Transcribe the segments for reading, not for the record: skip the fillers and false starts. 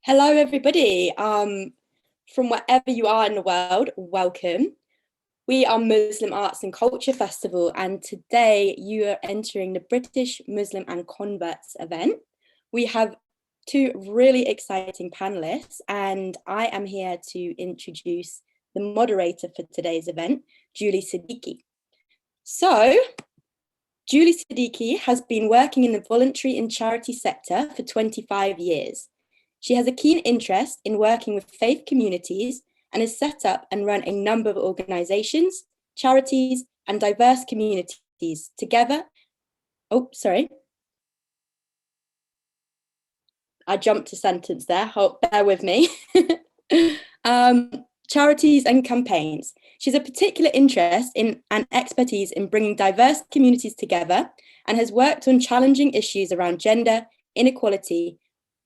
Hello, everybody. From wherever you are in the world, welcome. We are Muslim Arts and Culture Festival, and today you are entering the British Muslim and Converts event. We have two really exciting panelists, and I am here to introduce the moderator for today's event, Julie Siddique. So, Julie Siddique has been working in the voluntary and charity sector for 25 years. She has a keen interest in working with faith communities and has set up and run a number of organisations, charities, and diverse communities together. Oh, sorry. I jumped a sentence there. Bear with me. Charities and campaigns. She has a particular interest in and expertise in bringing diverse communities together and has worked on challenging issues around gender, inequality,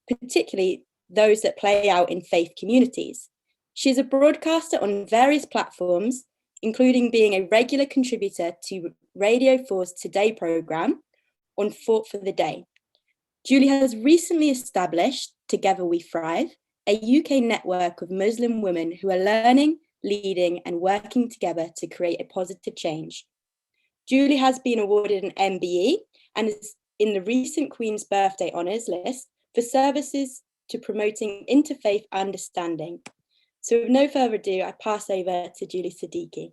particularly those that play out in faith communities. She is a broadcaster on various platforms, including being a regular contributor to Radio 4's Today programme on Fought for the Day. Julie has recently established Together We Thrive, a UK network of Muslim women who are learning, leading and working together to create a positive change. Julie has been awarded an MBE and is in the recent Queen's Birthday Honours list for services to promoting interfaith understanding. So with no further ado, I pass over to Julie Siddique.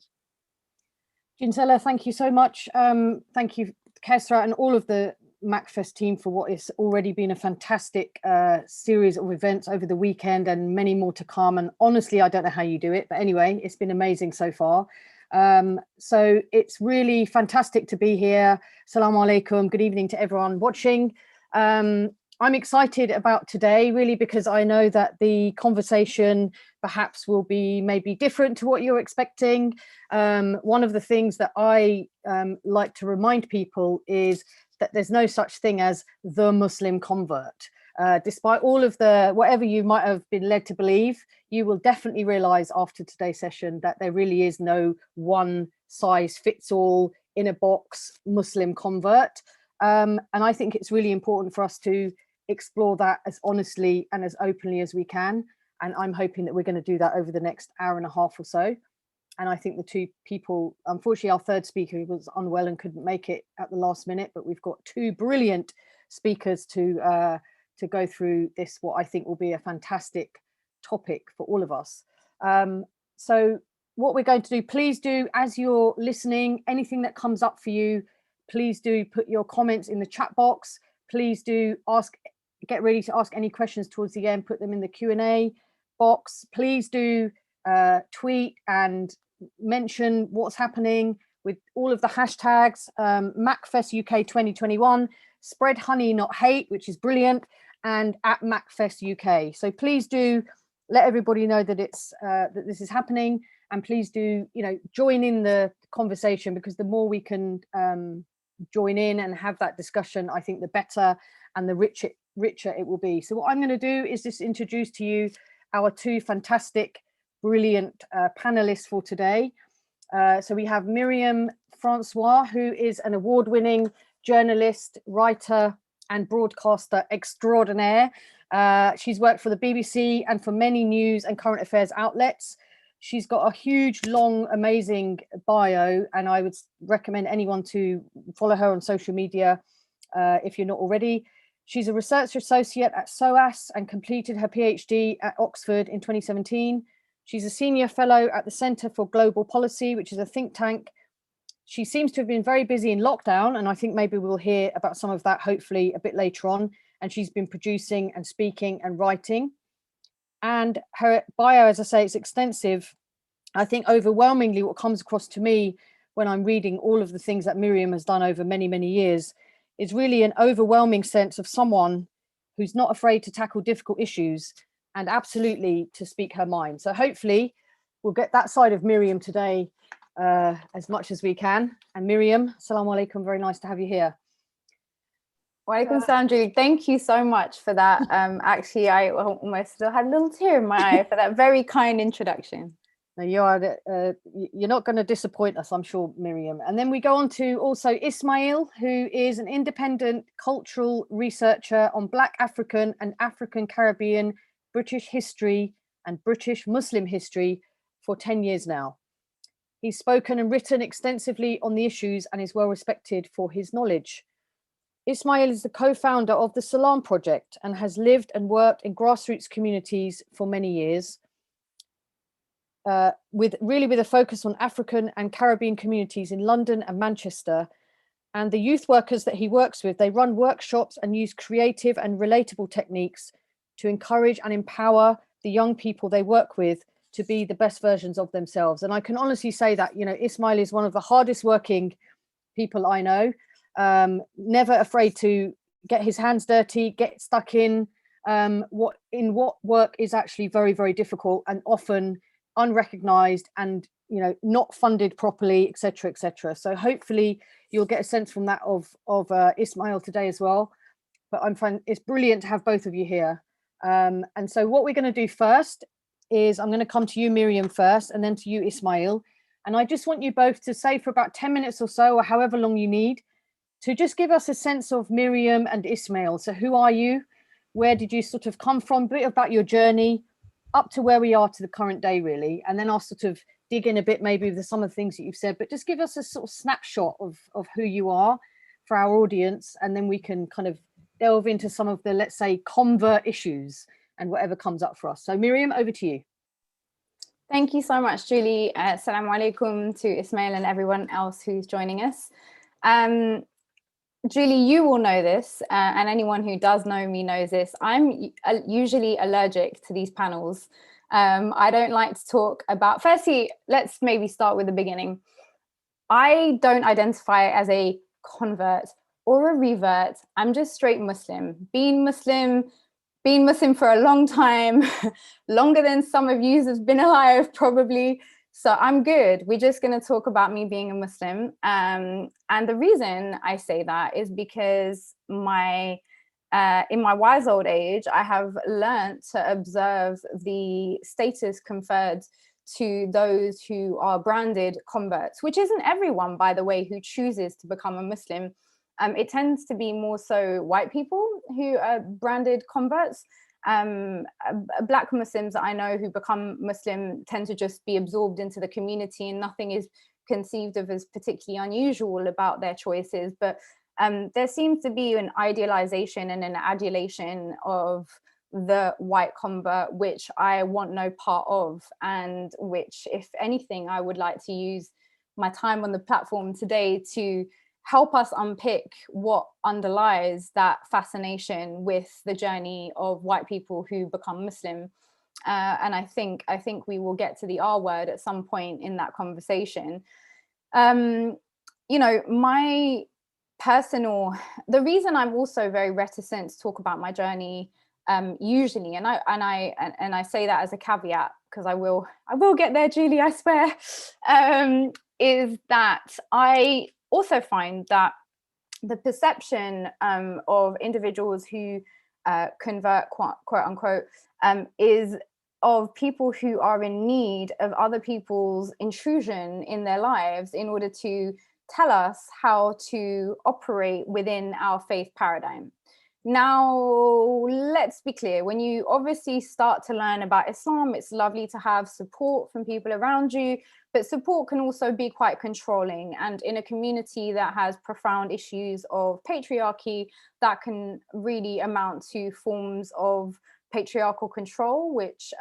Ginsella, thank you so much. Thank you, Qaisra, and all of the MACFEST team for what has already been a fantastic series of events over the weekend and many more to come. And honestly, I don't know how you do it, but anyway, it's been amazing so far. So it's really fantastic to be here. Assalamu alaikum. Good evening to everyone watching. I'm excited about today, really, because I know that the conversation perhaps will be maybe different to what you're expecting. One of the things that I like to remind people is that there's no such thing as the Muslim convert. Despite all of the, whatever you might have been led to believe, you will definitely realize after today's session that there really is no one size fits all in a box Muslim convert. And I think it's really important for us to explore that as honestly and as openly as we can. And I'm hoping that we're going to do that over the next hour and a half or so. And I think the two people, unfortunately, our third speaker was unwell and couldn't make it at the last minute, but we've got two brilliant speakers to go through this, what I think will be a fantastic topic for all of us. So what we're going to do, please do, as you're listening, anything that comes up for you, please do put your comments in the chat box. Please do get ready to ask any questions towards the end, put them in the Q&A box. Please do tweet and mention what's happening with all of the hashtags, MACFEST UK 2021, spread honey not hate, which is brilliant, and at MACFEST UK. So please do let everybody know that it's that this is happening, and please do, you know, join in the conversation, because the more we can join in and have that discussion, I think the better and the richer it will be. So what I'm going to do is just introduce to you our two fantastic, brilliant panelists for today. So we have Myriam Francois, who is an award-winning journalist, writer and broadcaster extraordinaire. She's worked for the BBC and for many news and current affairs outlets. She's got a huge, long, amazing bio, and I would recommend anyone to follow her on social media if you're not already. She's a research associate at SOAS and completed her PhD at Oxford in 2017. She's a senior fellow at the Centre for Global Policy, which is a think tank. She seems to have been very busy in lockdown, and I think maybe we'll hear about some of that hopefully a bit later on. And she's been producing and speaking and writing. And her bio, as I say, it's extensive. I think overwhelmingly what comes across to me when I'm reading all of the things that Myriam has done over many, many years is really an overwhelming sense of someone who's not afraid to tackle difficult issues and absolutely to speak her mind. So hopefully we'll get that side of Myriam today as much as we can. And Myriam, assalamu alaikum, very nice to have you here. Walaikum salam, Julie. Thank you so much for that. Actually, I almost still had a little tear in my eye for that very kind introduction. Now you're not going to disappoint us, I'm sure, Myriam. And then we go on to also Ismeal, who is an independent cultural researcher on Black African and African Caribbean British history and British Muslim history for 10 years now. He's spoken and written extensively on the issues and is well respected for his knowledge. Ismeal is the co-founder of the Salam Project and has lived and worked in grassroots communities for many years, with a focus on African and Caribbean communities in London and Manchester. And the youth workers that he works with, they run workshops and use creative and relatable techniques to encourage and empower the young people they work with to be the best versions of themselves. And I can honestly say that, you know, Ismeal is one of the hardest working people I know, never afraid to get his hands dirty, get stuck in what work is actually very, very difficult and often unrecognized and, you know, not funded properly, etc., etc. So hopefully you'll get a sense from that of Ismeal today as well. But it's brilliant to have both of you here. And so what we're going to do first is I'm going to come to you, Myriam, first, and then to you, Ismeal. And I just want you both to say for about 10 minutes or so, or however long you need, to just give us a sense of Myriam and Ismeal. So who are you? Where did you sort of come from? A bit about your journey up to where we are to the current day, really. And then I'll sort of dig in a bit maybe with some of the things that you've said, but just give us a sort of snapshot of who you are for our audience. And then we can kind of delve into some of the, let's say, convert issues and whatever comes up for us. So Myriam, over to you. Thank you so much, Julie. Assalamu alaikum to Ismeal and everyone else who's joining us. Julie, you will know this, and anyone who does know me knows this. I'm usually allergic to these panels. I don't like to talk about, firstly, let's maybe start with the beginning. I don't identify as a convert or a revert. I'm just straight Muslim. Been Muslim for a long time, longer than some of you have been alive probably. So I'm good. We're just going to talk about me being a Muslim. And the reason I say that is because in my wise old age, I have learned to observe the status conferred to those who are branded converts, which isn't everyone, by the way, who chooses to become a Muslim. It tends to be more so white people who are branded converts. Black Muslims that I know who become Muslim tend to just be absorbed into the community and nothing is conceived of as particularly unusual about their choices. But there seems to be an idealization and an adulation of the white convert, which I want no part of, and which, if anything, I would like to use my time on the platform today to help us unpick what underlies that fascination with the journey of white people who become Muslim. And I think we will get to the R word at some point in that conversation. You know, the reason I'm also very reticent to talk about my journey usually, and I say that as a caveat, because I will get there, Julie, I swear, is that I also find that the perception of individuals who convert, quote unquote, is of people who are in need of other people's intrusion in their lives in order to tell us how to operate within our faith paradigm. Now, let's be clear, when you obviously start to learn about Islam, it's lovely to have support from people around you, but support can also be quite controlling. And in a community that has profound issues of patriarchy, that can really amount to forms of patriarchal control, which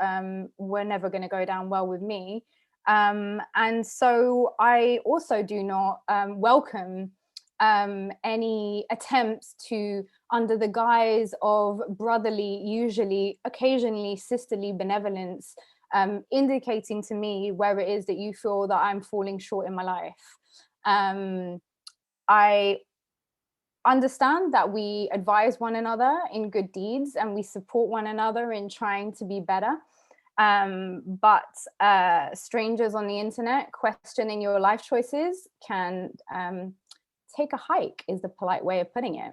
were never going to go down well with me. And so I also do not welcome any attempts to, under the guise of brotherly, usually, occasionally sisterly benevolence, indicating to me where it is that you feel that I'm falling short in my life. I understand that we advise one another in good deeds and we support one another in trying to be better. But strangers on the internet questioning your life choices can take a hike, is the polite way of putting it.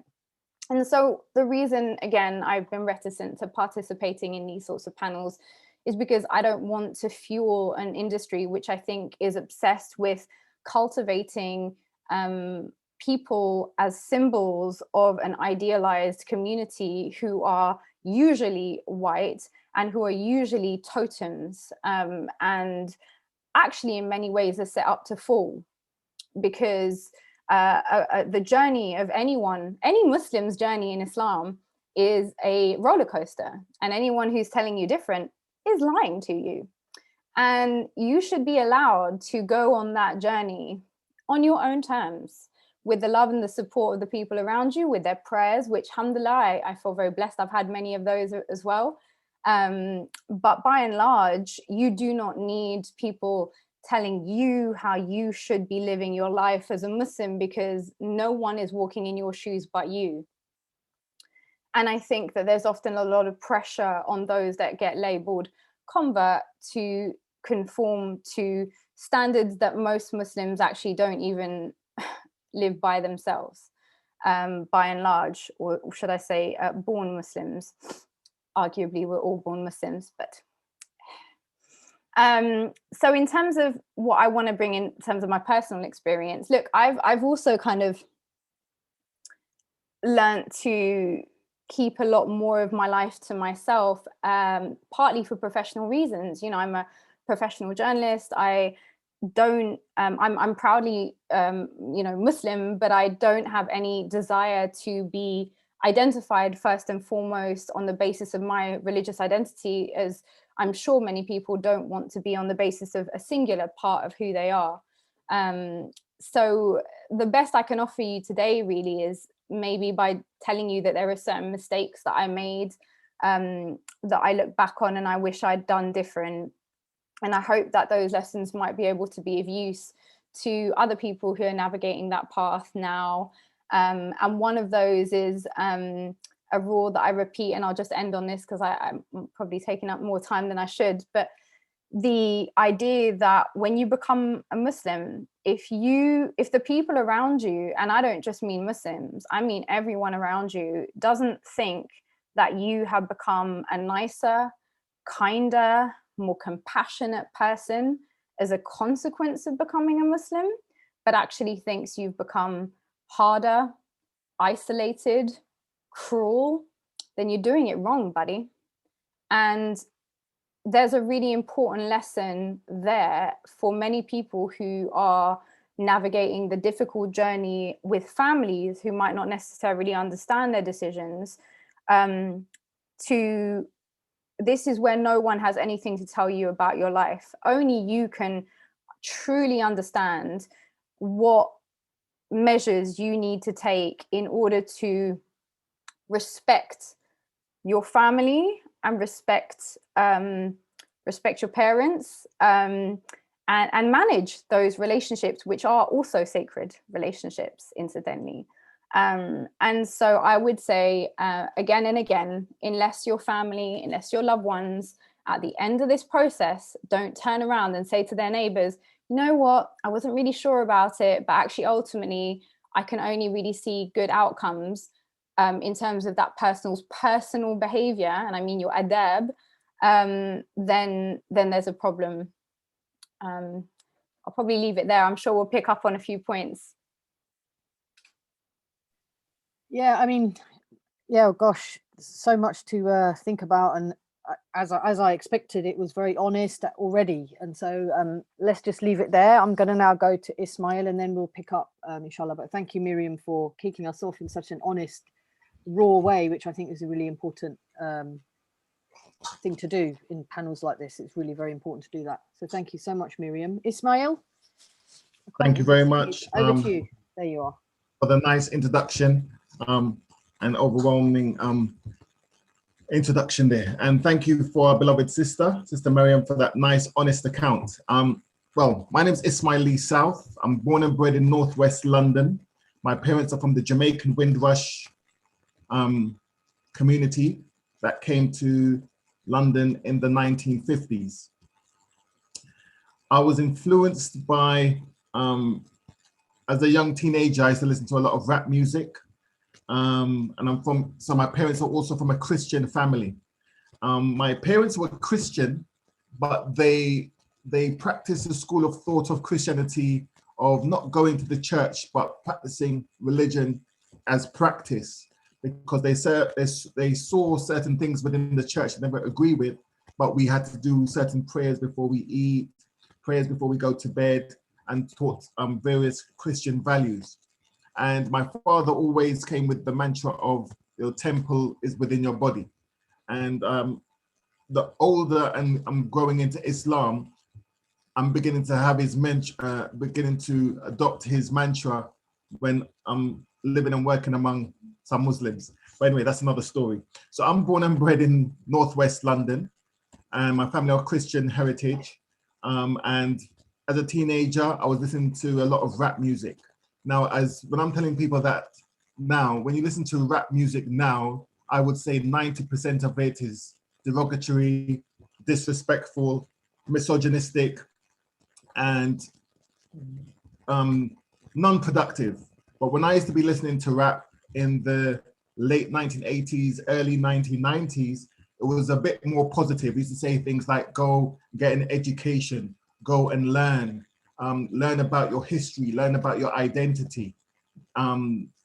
And so the reason, again, I've been reticent to participating in these sorts of panels is because I don't want to fuel an industry which I think is obsessed with cultivating people as symbols of an idealized community who are usually white and who are usually totems, and actually in many ways are set up to fall, because the journey of any Muslim's journey in Islam is a roller coaster, and anyone who's telling you different is lying to you. And you should be allowed to go on that journey on your own terms, with the love and the support of the people around you, with their prayers, which, alhamdulillah, I feel very blessed. I've had many of those as well. But by and large, you do not need people telling you how you should be living your life as a Muslim, because no one is walking in your shoes but you. And I think that there's often a lot of pressure on those that get labeled convert to conform to standards that most Muslims actually don't even live by themselves, by and large, or should I say born Muslims. Arguably, we're all born Muslims, but so in terms of what I want to bring in terms of my personal experience, look, I've also kind of learned to keep a lot more of my life to myself, partly for professional reasons. You know, I'm a professional journalist. I'm proudly, you know, Muslim, but I don't have any desire to be identified first and foremost on the basis of my religious identity, as I'm sure many people don't want to be on the basis of a singular part of who they are. So the best I can offer you today really is maybe by telling you that there are certain mistakes that I made, that I look back on and I wish I'd done different. And I hope that those lessons might be able to be of use to other people who are navigating that path now. And one of those is a rule that I repeat, and I'll just end on this because I'm probably taking up more time than I should. But the idea that when you become a Muslim, if the people around you, and I don't just mean Muslims, I mean everyone around you, doesn't think that you have become a nicer, kinder, more compassionate person as a consequence of becoming a Muslim, but actually thinks you've become harder, isolated, cruel, then you're doing it wrong, buddy. And there's a really important lesson there for many people who are navigating the difficult journey with families who might not necessarily understand their decisions. This is where no one has anything to tell you about your life. Only you can truly understand what measures you need to take in order to respect your family and respect your parents, and manage those relationships, which are also sacred relationships, incidentally. And so I would say again and again, unless your family, unless your loved ones at the end of this process don't turn around and say to their neighbors, you know what, I wasn't really sure about it, but actually ultimately I can only really see good outcomes in terms of that person's personal behavior, and I mean your adab, then there's a problem. I'll probably leave it there. I'm sure we'll pick up on a few points. Yeah, I mean, yeah, gosh, so much to think about, and as I expected, it was very honest already, and so let's just leave it there. I'm going to now go to Ismail, and then we'll pick up, inshallah. But thank you, Myriam, for kicking us off in such an honest, raw way, which I think is a really important thing to do in panels like this. It's really very important to do that. So thank you so much, Myriam. Ismail? Thank you very much. Over to you. There you are. For the nice introduction and overwhelming introduction there. And thank you for our beloved Sister Myriam, for that nice, honest account. Well, my name is Ismeal Lea South. I'm born and bred in Northwest London. My parents are from the Jamaican Windrush community that came to London in the 1950s. I was influenced by, as a young teenager, I used to listen to a lot of rap music. And so my parents are also from a Christian family. My parents were Christian, but they practiced the school of thought of Christianity, of not going to the church, but practicing religion as practice. because they saw certain things within the church they never agree with, but we had to do certain prayers before we eat, prayers before we go to bed, and taught various Christian values. And my father always came with the mantra of your temple is within your body. And the older I'm growing into Islam, I'm beginning to have his beginning to adopt his mantra when I'm living and working among some Muslims. But anyway, that's another story. So I'm born and bred in Northwest London, and my family are Christian heritage. And as a teenager, I was listening to a lot of rap music. Now, when I'm telling people that now, when you listen to rap music now, I would say 90% of it is derogatory, disrespectful, misogynistic, and non-productive. But when I used to be listening to rap in the late 1980s, early 1990s, it was a bit more positive. We used to say things like, go get an education, go and learn about your history, learn about your identity.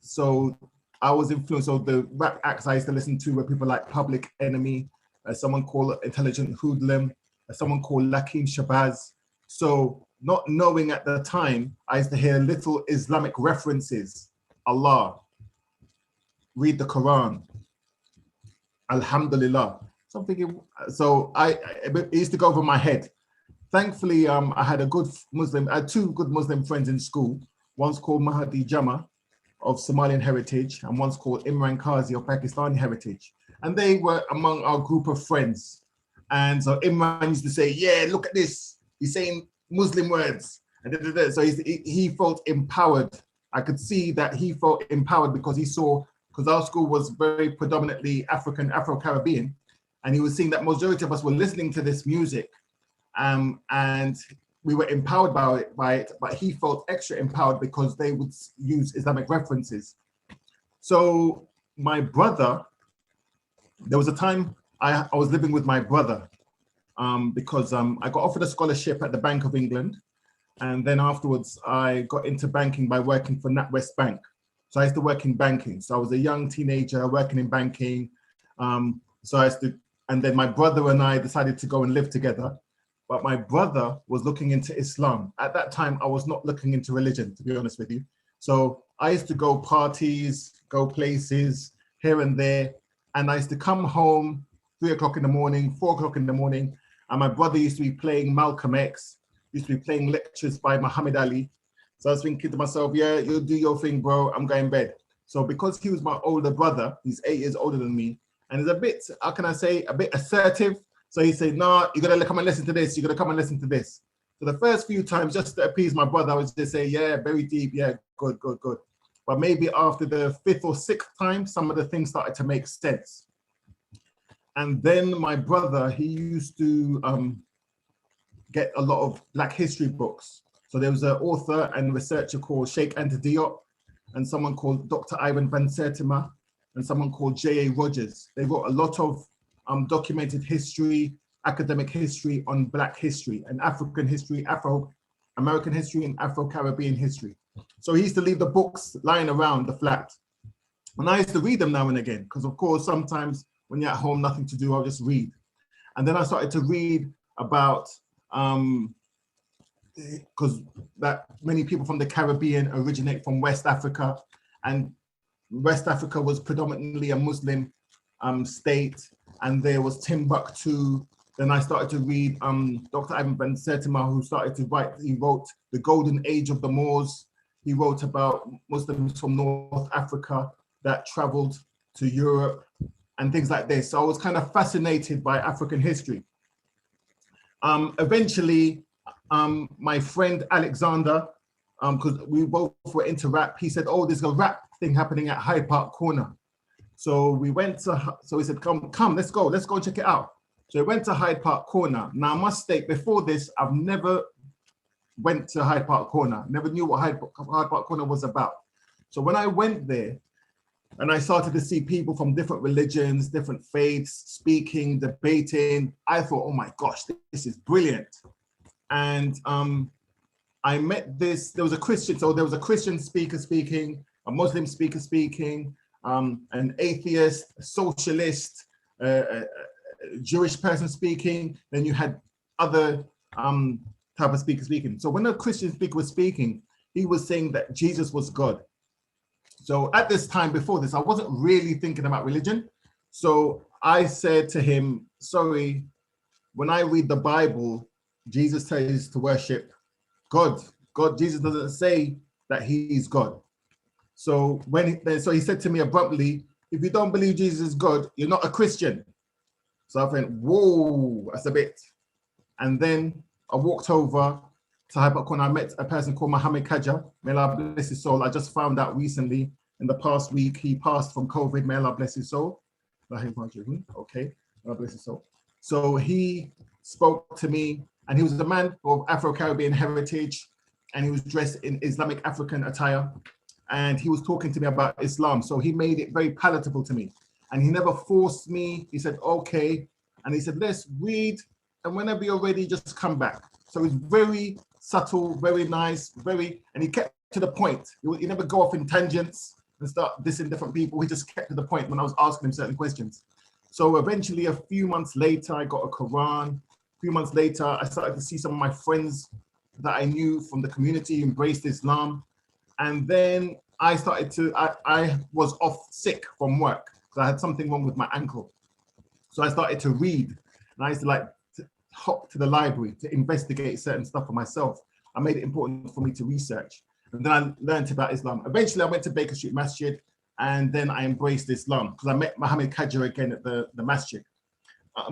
So I was influenced. So the rap acts I used to listen to were people like Public Enemy, someone called Intelligent Hoodlum, someone called Lakeem Shabazz. So not knowing at the time, I used to hear little Islamic references. Allah, read the Quran, Alhamdulillah. So it used to go over my head. Thankfully, I had two good Muslim friends in school. One's called Mahdi Jama of Somalian heritage, and one's called Imran Qazi of Pakistani heritage. And they were among our group of friends. And so Imran used to say, yeah, look at this. He's saying Muslim words. And so he felt empowered. I could see that he felt empowered because because our school was very predominantly Afro-Caribbean, and he was seeing that majority of us were listening to this music, and we were empowered by it, but he felt extra empowered because they would use Islamic references. So my brother, there was a time I was living with my brother because I got offered a scholarship at the Bank of England, and then afterwards I got into banking by working for NatWest Bank. So I used to work in banking. So I was a young teenager working in banking. And then my brother and I decided to go and live together. But my brother was looking into Islam. At that time, I was not looking into religion, to be honest with you. So I used to go parties, go places here and there. And I used to come home 3 o'clock in the morning, 4 o'clock in the morning. And my brother used to be playing Malcolm X, used to be playing lectures by Muhammad Ali. So I was thinking to myself, yeah, you'll do your thing, bro. I'm going to bed. So because he was my older brother, he's 8 years older than me, and he's a bit, how can I say, a bit assertive. So he said, no, you're going to come and listen to this. You're going to come and listen to this. So the first few times, just to appease my brother, I would just say, yeah, very deep. Yeah, good, good, good. But maybe after the 5th or 6th time, some of the things started to make sense. And then my brother, he used to get a lot of Black history books. So there was an author and researcher called Sheikh Anta Diop, and someone called Dr. Ivan van Sertima, and someone called J.A. Rogers. They wrote a lot of documented history, academic history on Black history and African history, Afro-American history, and Afro-Caribbean history. So he used to leave the books lying around the flat. And I used to read them now and again, because of course, sometimes when you're at home, nothing to do, I'll just read. And then I started to read about, because that many people from the Caribbean originate from West Africa, and West Africa was predominantly a Muslim state, and there was Timbuktu. Then I started to read Dr. Ivan van Sertima, who started to write, he wrote The Golden Age of the Moors. He wrote about Muslims from North Africa that traveled to Europe and things like this. So I was kind of fascinated by African history. Eventually, my friend Alexander, because we both were into rap, he said, oh, there's a rap thing happening at Hyde Park Corner. So we went to, so he said, come, let's go and check it out. So we went to Hyde Park Corner. Now I must state, before this, I've never went to Hyde Park Corner, never knew what Hyde Park Corner was about. So when I went there, and I started to see people from different religions, different faiths, speaking, debating, I thought, oh my gosh, this is brilliant. And I met there was a Christian speaker speaking, a Muslim speaker speaking, an atheist, a socialist, a Jewish person speaking, then you had other type of speakers speaking. So when a Christian speaker was speaking, he was saying that Jesus was God. So at this time before this, I wasn't really thinking about religion. So I said to him, sorry, when I read the Bible, Jesus says to worship God. Jesus doesn't say that he's God. So so he said to me abruptly, if you don't believe Jesus is God, you're not a Christian. So I went, whoa, that's a bit. And then I walked over to Hypercon. I met a person called Muhammed Islam, may Allah bless his soul. I just found out recently in the past week, he passed from COVID, may Allah bless his soul. Okay, may Allah bless his soul. So he spoke to me, and he was a man of Afro-Caribbean heritage, and he was dressed in Islamic African attire, and he was talking to me about Islam. So he made it very palatable to me, and he never forced me. He said, okay, and he said, let's read, and whenever you're ready, just come back. So it's very subtle, very nice, and he kept to the point. He never go off in tangents and start dissing different people. He just kept to the point when I was asking him certain questions. So eventually, a few months later, I got a Quran. A few months later, I started to see some of my friends that I knew from the community embraced Islam. And then I was off sick from work because I had something wrong with my ankle. So I started to read, and I used to hop to the library to investigate certain stuff for myself. I made it important for me to research. And then I learned about Islam. Eventually, I went to Baker Street Masjid, and then I embraced Islam because I met Muhammad Islam again at the masjid.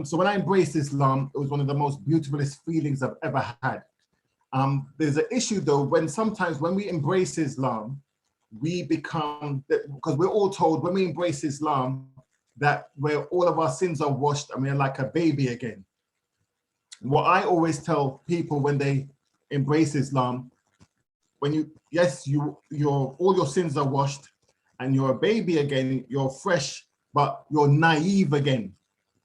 So when I embraced Islam, it was one of the most beautifulest feelings I've ever had. There's an issue though, sometimes when we embrace Islam, we become, because we're all told when we embrace Islam, that where all of our sins are washed and we're like a baby again. What I always tell people when they embrace Islam, all your sins are washed and you're a baby again, you're fresh, but you're naive again.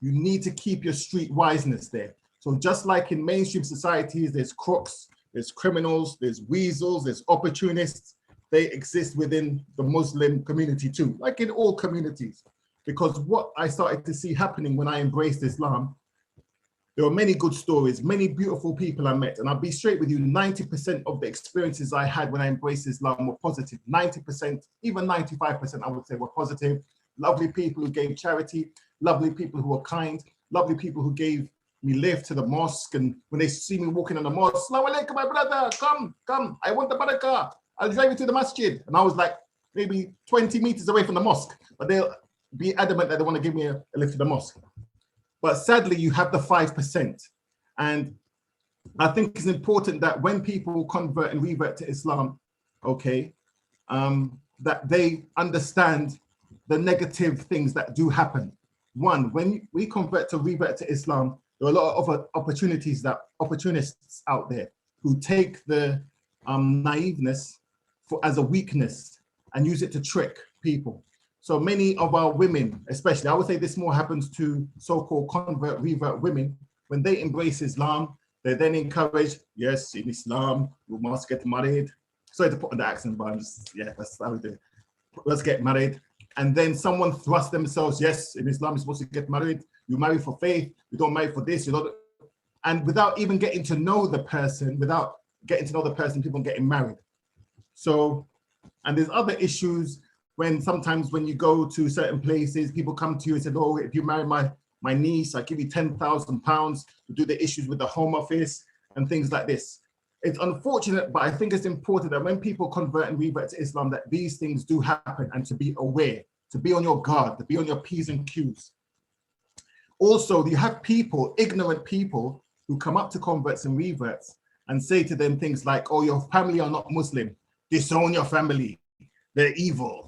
You need to keep your street wiseness there. So just like in mainstream societies, there's crooks, there's criminals, there's weasels, there's opportunists. They exist within the Muslim community too, like in all communities. Because what I started to see happening when I embraced Islam, there were many good stories, many beautiful people I met. And I'll be straight with you, 90% of the experiences I had when I embraced Islam were positive. 90%, even 95%, I would say, were positive. Lovely people who gave charity, lovely people who were kind, lovely people who gave me lift to the mosque. And when they see me walking in the mosque, Assalamu alaikum, my brother, come, I want the barakah. I'll drive you to the masjid. And I was like maybe 20 meters away from the mosque, but they'll be adamant that they want to give me a lift to the mosque. But sadly, you have the 5%. And I think it's important that when people convert and revert to Islam, okay, that they understand the negative things that do happen. One, when we revert to Islam, there are a lot of opportunists out there who take the naiveness as a weakness and use it to trick people. So many of our women, especially, I would say this more happens to so-called convert, revert women, when they embrace Islam, they're then encouraged, yes, in Islam, you must get married. Sorry to put on the accent, but yeah, that's how we do it. Let's get married. And then someone thrusts themselves, yes, in Islam, you're supposed to get married. You marry for faith, you don't marry for this, and without even getting to know the person, people getting married. So, and there's other issues sometimes when you go to certain places, people come to you and say, oh, if you marry my niece, I give you £10,000 to do the issues with the Home Office and things like this. It's unfortunate, but I think it's important that when people convert and revert to Islam, that these things do happen, and to be aware, to be on your guard, to be on your P's and Q's. Also, you have people, ignorant people, who come up to converts and reverts and say to them things like, oh, your family are not Muslim, disown your family, they're evil.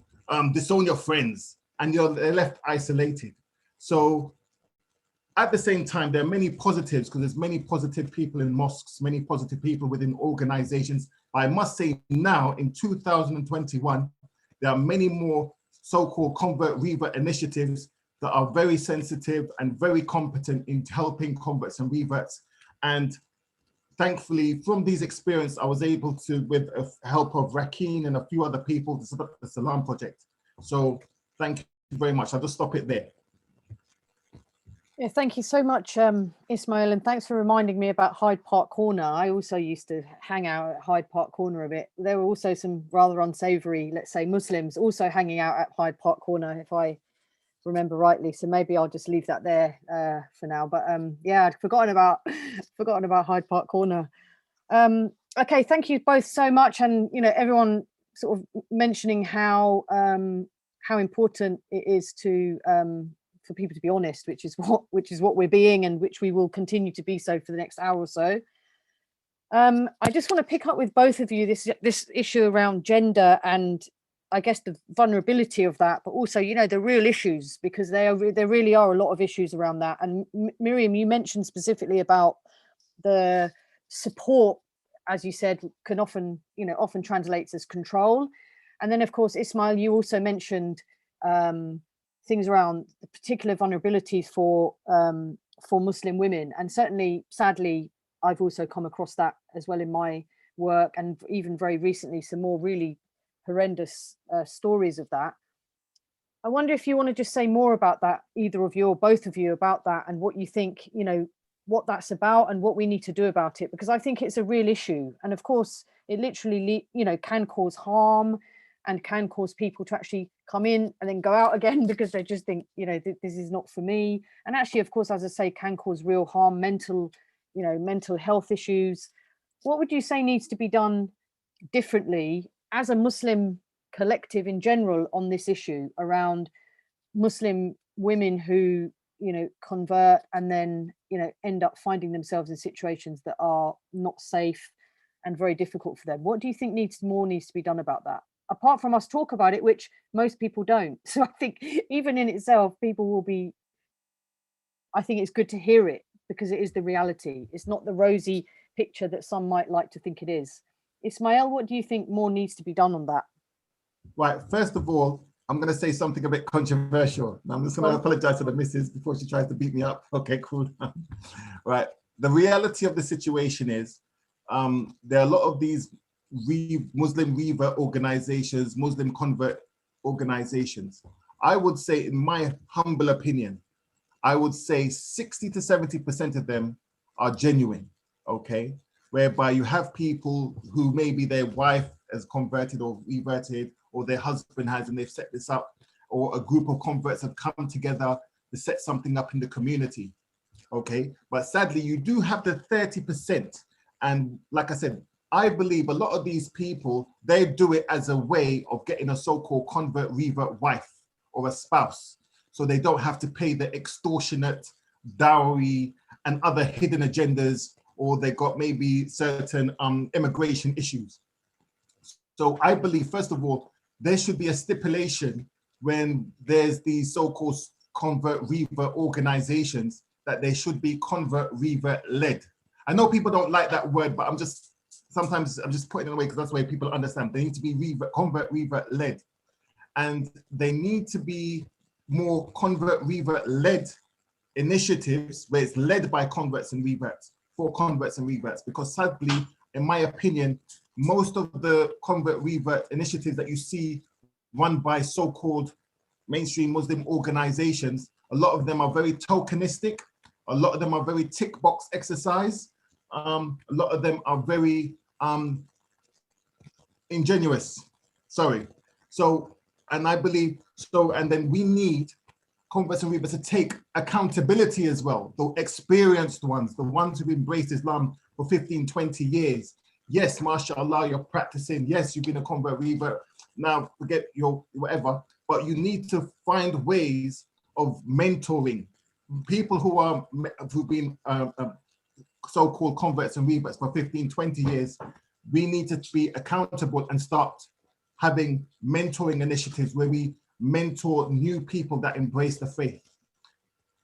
Disown your friends, and they're left isolated. So at the same time, there are many positives, because there's many positive people in mosques, many positive people within organizations. I must say now in 2021, there are many more so-called convert revert initiatives that are very sensitive and very competent in helping converts and reverts. And thankfully, from these experiences, I was able to, with the help of Rakeen and a few other people, to set up the Salam project. So Thank you very much. I'll just stop it there. Yeah, thank you so much, Ismeal, and thanks for reminding me about Hyde Park Corner. I also used to hang out at Hyde Park Corner a bit. There were also some rather unsavory, let's say, Muslims also hanging out at Hyde Park Corner, if I remember rightly. So maybe I'll just leave that there for now. But yeah, I'd forgotten about Hyde Park Corner. Okay, thank you both so much, and everyone sort of mentioning how important it is to for people to be honest, which is what we're being, and which we will continue to be so for the next hour or so. I just want to pick up with both of you this issue around gender, and I guess the vulnerability of that, but also the real issues, because there really are a lot of issues around that. And Myriam, you mentioned specifically about the support, as you said, can often translates as control. And then of course, Ismeal, you also mentioned things around the particular vulnerabilities for Muslim women, and certainly, sadly, I've also come across that as well in my work, and even very recently, some more really horrendous stories of that. I wonder if you want to just say more about that, either of you or both of you, about that, and what you think, what that's about and what we need to do about it, because I think it's a real issue. And of course, it literally, can cause harm and can cause people to actually come in and then go out again because they just think, this is not for me. And actually, of course, as I say, can cause real harm, mental health issues. What would you say needs to be done differently as a Muslim collective in general on this issue around Muslim women who, convert and then, end up finding themselves in situations that are not safe and very difficult for them? What do you think needs to be done about that? Apart from us talk about it, which most people don't. So I think even in itself, people will be, I think it's good to hear it because it is the reality. It's not the rosy picture that some might like to think it is. Ismeal, what do you think more needs to be done on that? Right, first of all, I'm going to say something a bit controversial. I'm just going to apologize to the missus before she tries to beat me up. Okay, cool. Right, the reality of the situation is there are a lot of these Muslim revert organizations, Muslim convert organizations. I would say, in my humble opinion, I would say 60 to 70% of them are genuine, okay? Whereby you have people who maybe their wife has converted or reverted, or their husband has, and they've set this up, or a group of converts have come together to set something up in the community, okay? But sadly, you do have the 30%. And like I said, I believe a lot of these people, they do it as a way of getting a so-called convert revert wife or a spouse. So they don't have to pay the extortionate dowry and other hidden agendas, or they got maybe certain immigration issues. So I believe, first of all, there should be a stipulation when there's these so-called convert revert organizations that they should be convert revert led. I know people don't like that word, but sometimes I'm just putting it away because that's the way people understand. They need to be convert revert led, and they need to be more convert revert led initiatives where it's led by converts and reverts, for converts and reverts, because sadly, in my opinion, most of the convert revert initiatives that you see run by so-called mainstream Muslim organizations, a lot of them are very tokenistic, a lot of them are very tick box exercise, a lot of them are very ingenuous, sorry. So, and I believe, so, and then we need converts and reverts to take accountability as well, the experienced ones, the ones who've embraced Islam for 15, 20 years. Yes, mashallah, you're practicing. Yes, you've been a convert revert. Now forget your whatever, but you need to find ways of mentoring people who've been so-called converts and reverts for 15, 20 years. We need to be accountable and start having mentoring initiatives where we mentor new people that embrace the faith.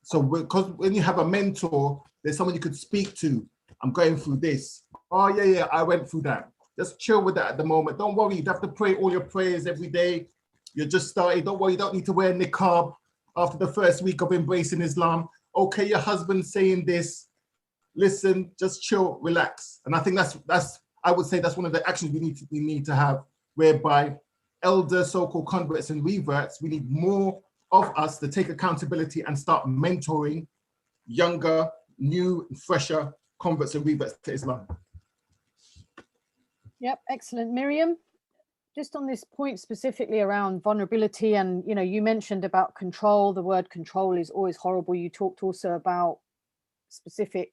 So because when you have a mentor, there's someone you could speak to. I'm going through this. Oh yeah, I went through that. Just chill with that at the moment. Don't worry, you don't have to pray all your prayers every day. You're just starting. Don't worry, you don't need to wear niqab after the first week of embracing Islam. Okay, your husband's saying this. Listen, just chill, relax. And I think that's I would say that's one of the actions we need to have, whereby elder so-called converts and reverts, we need more of us to take accountability and start mentoring younger, new, fresher converts and reverts to Islam. Yep, excellent. Myriam, just on this point specifically around vulnerability, and you mentioned about control. The word control is always horrible. You talked also about specific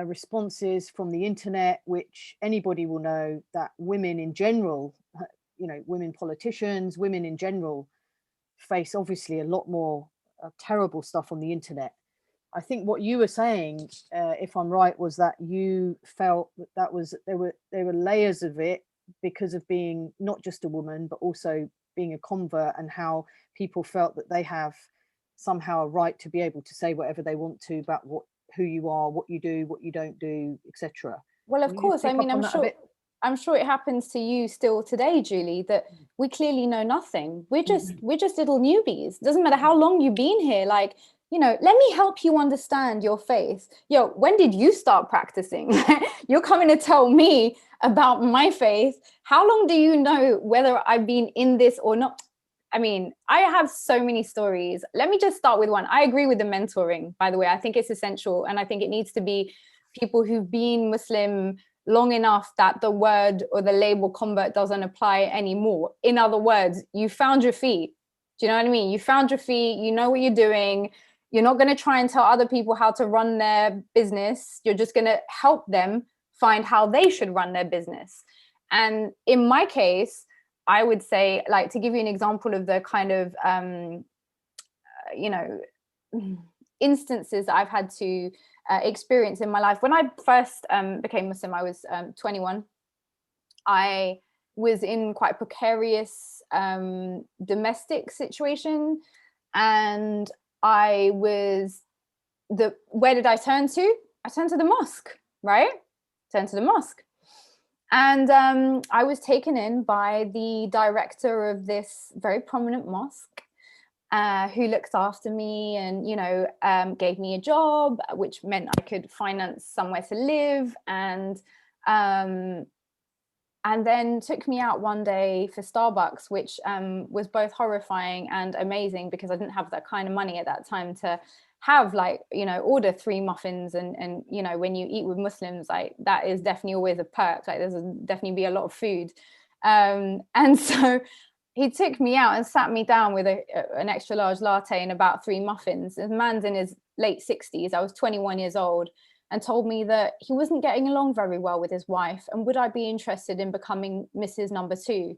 responses from the internet, which anybody will know that women in general, women politicians, women in general face obviously a lot more terrible stuff on the internet. I think what you were saying, if I'm right, was that you felt that there were layers of it because of being not just a woman, but also being a convert, and how people felt that they have somehow a right to be able to say whatever they want to about who you are, what you do, what you don't do, etc. Well, of course, I mean, I'm sure it happens to you still today, Julie, that we clearly know nothing. We're just little newbies. It doesn't matter how long you've been here. Like, let me help you understand your faith. When did you start practicing? You're coming to tell me about my faith. How long do you know whether I've been in this or not? I mean, I have so many stories. Let me just start with one. I agree with the mentoring, by the way. I think it's essential. And I think it needs to be people who've been Muslim long enough that the word or the label convert doesn't apply anymore. In other words, you found your feet. Do you know what I mean? You found your feet. You know what you're doing. You're not going to try and tell other people how to run their business. You're just going to help them find how they should run their business. And in my case, I would say, like, to give you an example of the kind of, instances that I've had to experience in my life. When I first became Muslim, I was 21. I was in quite a precarious domestic situation, and where did I turn to? I turned to the mosque, right? Turned to the mosque. And I was taken in by the director of this very prominent mosque, who looked after me and, gave me a job, which meant I could finance somewhere to live, and then took me out one day for Starbucks, which was both horrifying and amazing, because I didn't have that kind of money at that time to have, like, order 3 muffins, and when you eat with Muslims, like, that is definitely always a perk. Like, there's definitely be a lot of food, and so he took me out and sat me down with an extra large latte and about 3 muffins. The man's in his late 60s. I was 21 years old, and told me that he wasn't getting along very well with his wife, and would I be interested in becoming Mrs. Number 2?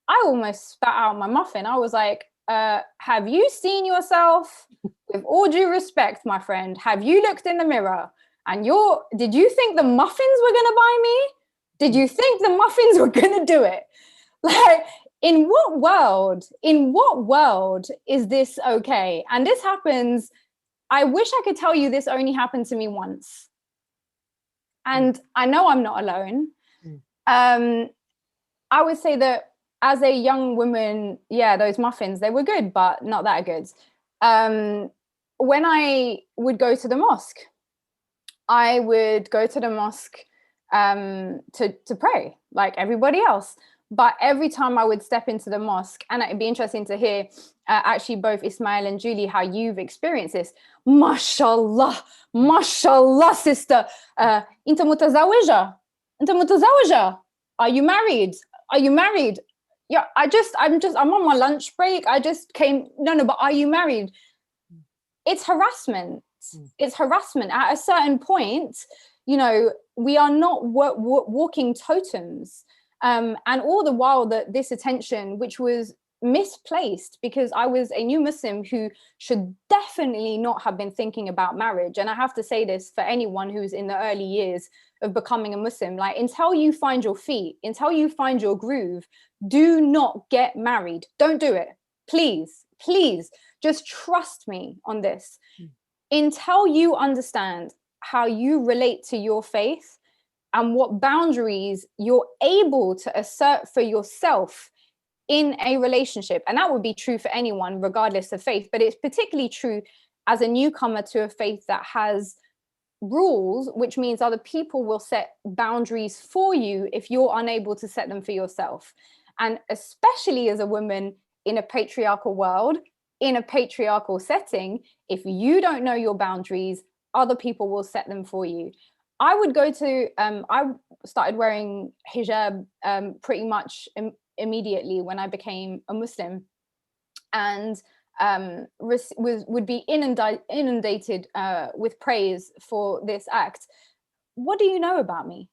I almost spat out my muffin. I was like, have you seen yourself? With all due respect, my friend, have you looked in the mirror? And did you think the muffins were going to buy me? Did you think the muffins were going to do it? Like, in what world is this okay? And this happens, I wish I could tell you this only happened to me once. And I know I'm not alone. I would say that as a young woman, yeah, those muffins, they were good, but not that good. When I would go to the mosque, to pray like everybody else. But every time I would step into the mosque, and it'd be interesting to hear actually both Ismail and Julie, how you've experienced this. Mashallah, sister. Inta mutazawija. Are you married? Yeah, I'm on my lunch break. I just came, no, but are you married? It's harassment. It's harassment. At a certain point, we are not walking totems. And all the while that this attention, which was misplaced, because I was a new Muslim who should definitely not have been thinking about marriage. And I have to say this for anyone who's in the early years of becoming a Muslim, like, until you find your feet, until you find your groove, do not get married. Don't do it. Please, just trust me on this. Until you understand how you relate to your faith and what boundaries you're able to assert for yourself in a relationship. And that would be true for anyone, regardless of faith, but it's particularly true as a newcomer to a faith that has rules, which means other people will set boundaries for you if you're unable to set them for yourself. And especially as a woman in a patriarchal world, in a patriarchal setting, if you don't know your boundaries, other people will set them for you. I would go to, I started wearing hijab pretty much immediately when I became a Muslim, and would be inundated with praise for this act. What do you know about me?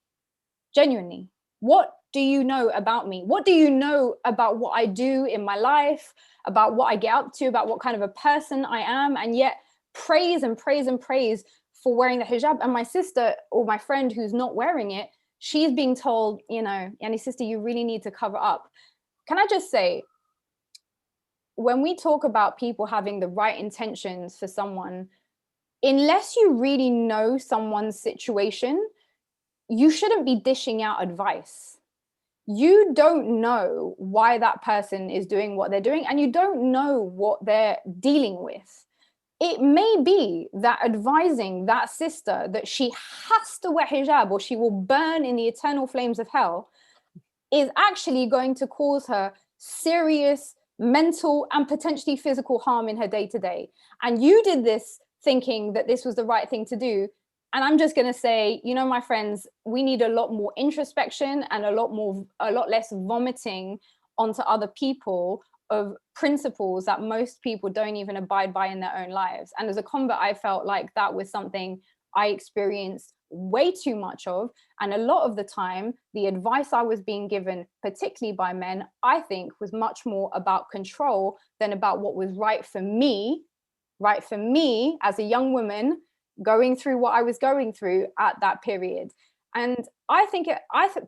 Genuinely, what do you know about me? What do you know about what I do in my life, about what I get up to, about what kind of a person I am? And yet praise and praise and praise for wearing the hijab. And my sister or my friend who's not wearing it, she's being told, you know, Yani sister, you really need to cover up. Can I just say, when we talk about people having the right intentions for someone, unless you really know someone's situation, you shouldn't be dishing out advice. You don't know why that person is doing what they're doing, and you don't know what they're dealing with. It may be that advising that sister that she has to wear hijab or she will burn in the eternal flames of hell is actually going to cause her serious mental and potentially physical harm in her day-to-day. And you did this thinking that this was the right thing to do. And I'm just going to say, you know, my friends, we need a lot more introspection and a lot less vomiting onto other people of principles that most people don't even abide by in their own lives. And as a convert, I felt like that was something I experienced way too much of. And a lot of the time, the advice I was being given, particularly by men, I think was much more about control than about what was right for me as a young woman going through what I was going through at that period. And I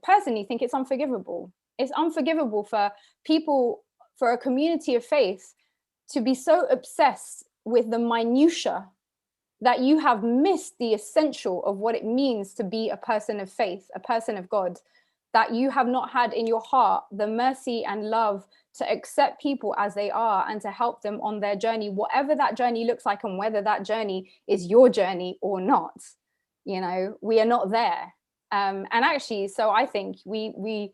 personally think it's unforgivable. It's unforgivable for people, for a community of faith to be so obsessed with the minutiae that you have missed the essential of what it means to be a person of faith, a person of God, that you have not had in your heart the mercy and love to accept people as they are and to help them on their journey, whatever that journey looks like, and whether that journey is your journey or not. You know, we are not there. And actually, so I think we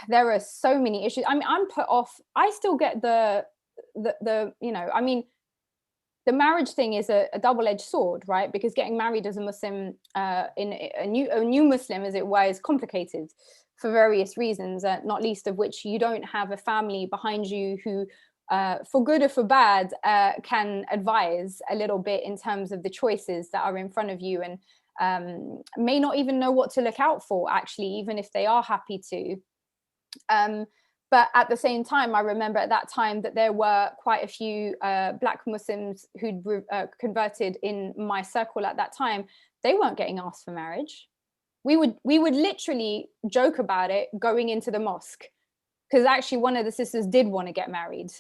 there are so many issues. I mean, I'm put off. I still get the you know, I mean, the marriage thing is a double-edged sword, right? Because getting married as a Muslim, in a new Muslim, as it were, is complicated for various reasons, not least of which you don't have a family behind you who, for good or for bad, can advise a little bit in terms of the choices that are in front of you, and may not even know what to look out for, actually, even if they are happy to. But at the same time, I remember at that time that there were quite a few Black Muslims who'd converted in my circle at that time. They weren't getting asked for marriage. We would literally joke about it going into the mosque, because actually one of the sisters did want to get married,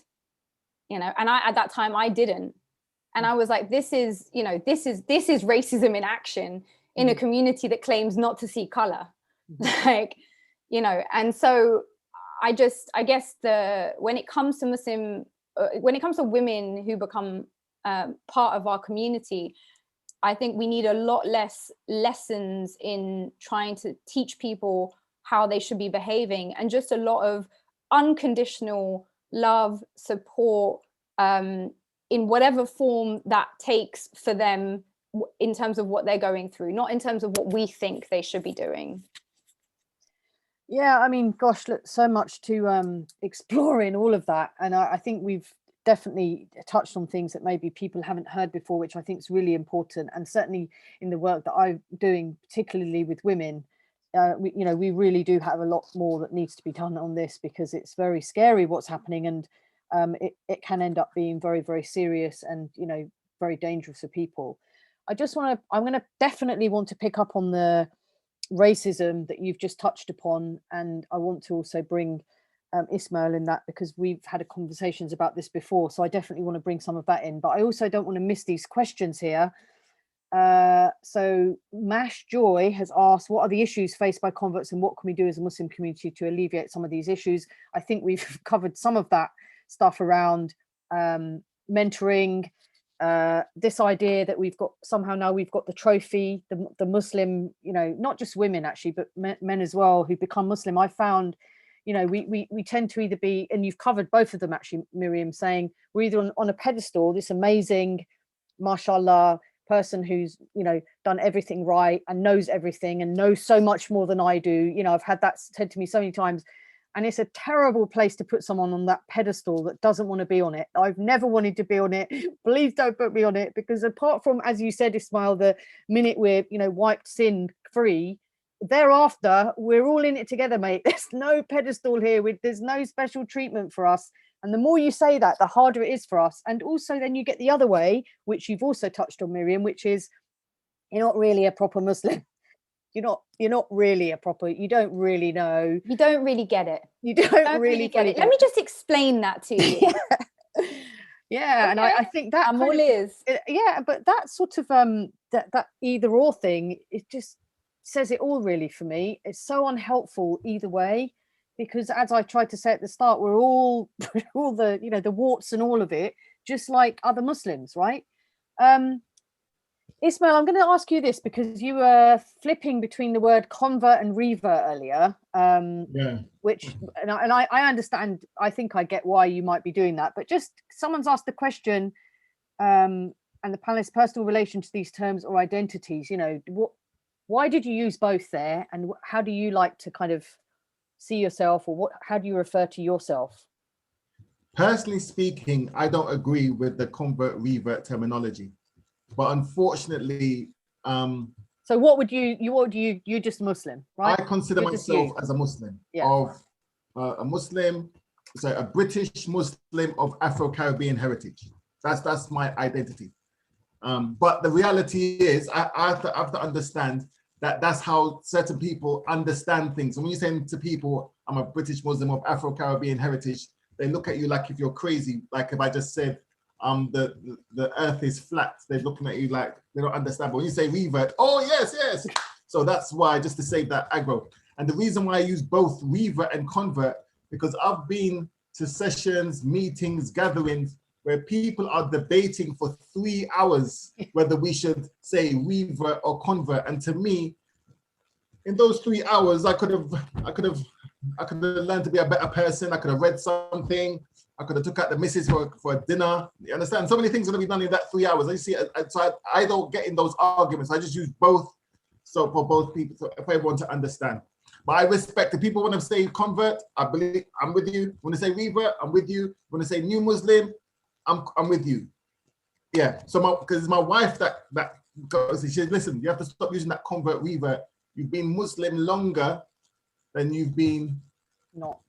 you know, and at that time I didn't. And I was like, this is racism in action in a community that claims not to see color, like, you know. And so I guess when it comes to women who become part of our community, I think we need a lot less lessons in trying to teach people how they should be behaving, and just a lot of unconditional love, support, in whatever form that takes for them in terms of what they're going through, not in terms of what we think they should be doing. Yeah, I mean, gosh, look, so much to explore in all of that. And I think we've definitely touched on things that maybe people haven't heard before, which I think is really important. And certainly in the work that I'm doing, particularly with women, we really do have a lot more that needs to be done on this, because it's very scary what's happening, and it can end up being very, very serious and, you know, very dangerous for people. I'm going to definitely want to pick up on the racism that you've just touched upon, and I want to also bring Ismeal in that, because we've had conversations about this before, so I definitely want to bring some of that in, but I also don't want to miss these questions here. So Mash Joy has asked, what are the issues faced by converts and what can we do as a Muslim community to alleviate some of these issues? I think we've covered some of that stuff around mentoring, this idea that we've got the trophy, the Muslim, you know, not just women actually, but men as well who become Muslim. I found, you know, we tend to either be, and you've covered both of them actually, Myriam, saying we're either on a pedestal, this amazing, mashallah, person who's, you know, done everything right and knows everything and knows so much more than I do. You know, I've had that said to me so many times, and it's a terrible place to put someone on that pedestal that doesn't want to be on it. I've never wanted to be on it. Please don't put me on it, because apart from, as you said, Ismeal, the minute we're, you know, wiped sin free, thereafter we're all in it together, mate. There's no pedestal here, there's no special treatment for us. And the more you say that, the harder it is for us. And also then you get the other way, which you've also touched on, Myriam, which is you're not really a proper Muslim. You're not really a proper, you don't really know. You don't really get it. You don't really get it. Let me just explain that to you. Yeah. Okay. And I think that I'm all ears. Yeah, but that sort of that either or thing, it just says it all really for me. It's so unhelpful either way. Because as I tried to say at the start, we're all the, you know, the warts and all of it, just like other Muslims, right? Ismeal, I'm going to ask you this because you were flipping between the word convert and revert earlier, which, and I understand, I think I get why you might be doing that, but just someone's asked the question, and the panelist's personal relation to these terms or identities, you know, why did you use both there, and how do you like to kind of see yourself, or how do you refer to yourself? Personally speaking, I don't agree with the convert revert terminology, but unfortunately, so what would you're just a Muslim, right? I consider myself as a Muslim, a British Muslim of Afro-Caribbean heritage. That's my identity. But the reality is, I have to understand that that's how certain people understand things. And when you say to people, I'm a British Muslim of Afro-Caribbean heritage, they look at you like if you're crazy. Like if I just said, the earth is flat, they're looking at you like they don't understand. But when you say revert, oh yes, yes. So that's why, just to save that aggro. And the reason why I use both revert and convert, because I've been to sessions, meetings, gatherings, where people are debating for 3 hours whether we should say revert or convert. And to me, in those 3 hours, I could have learned to be a better person. I could have read something. I could have took out the missus for a dinner. You understand? So many things would have been done in that 3 hours. I see. So I don't get in those arguments. I just use both. So for both people, so if I want to understand. But I respect the people want to say convert. I believe I'm with you. When they say revert, I'm with you. When they say new Muslim, I'm with you. Yeah. So because my wife that goes, she said, listen, you have to stop using that convert revert. You've been Muslim longer than you've been not.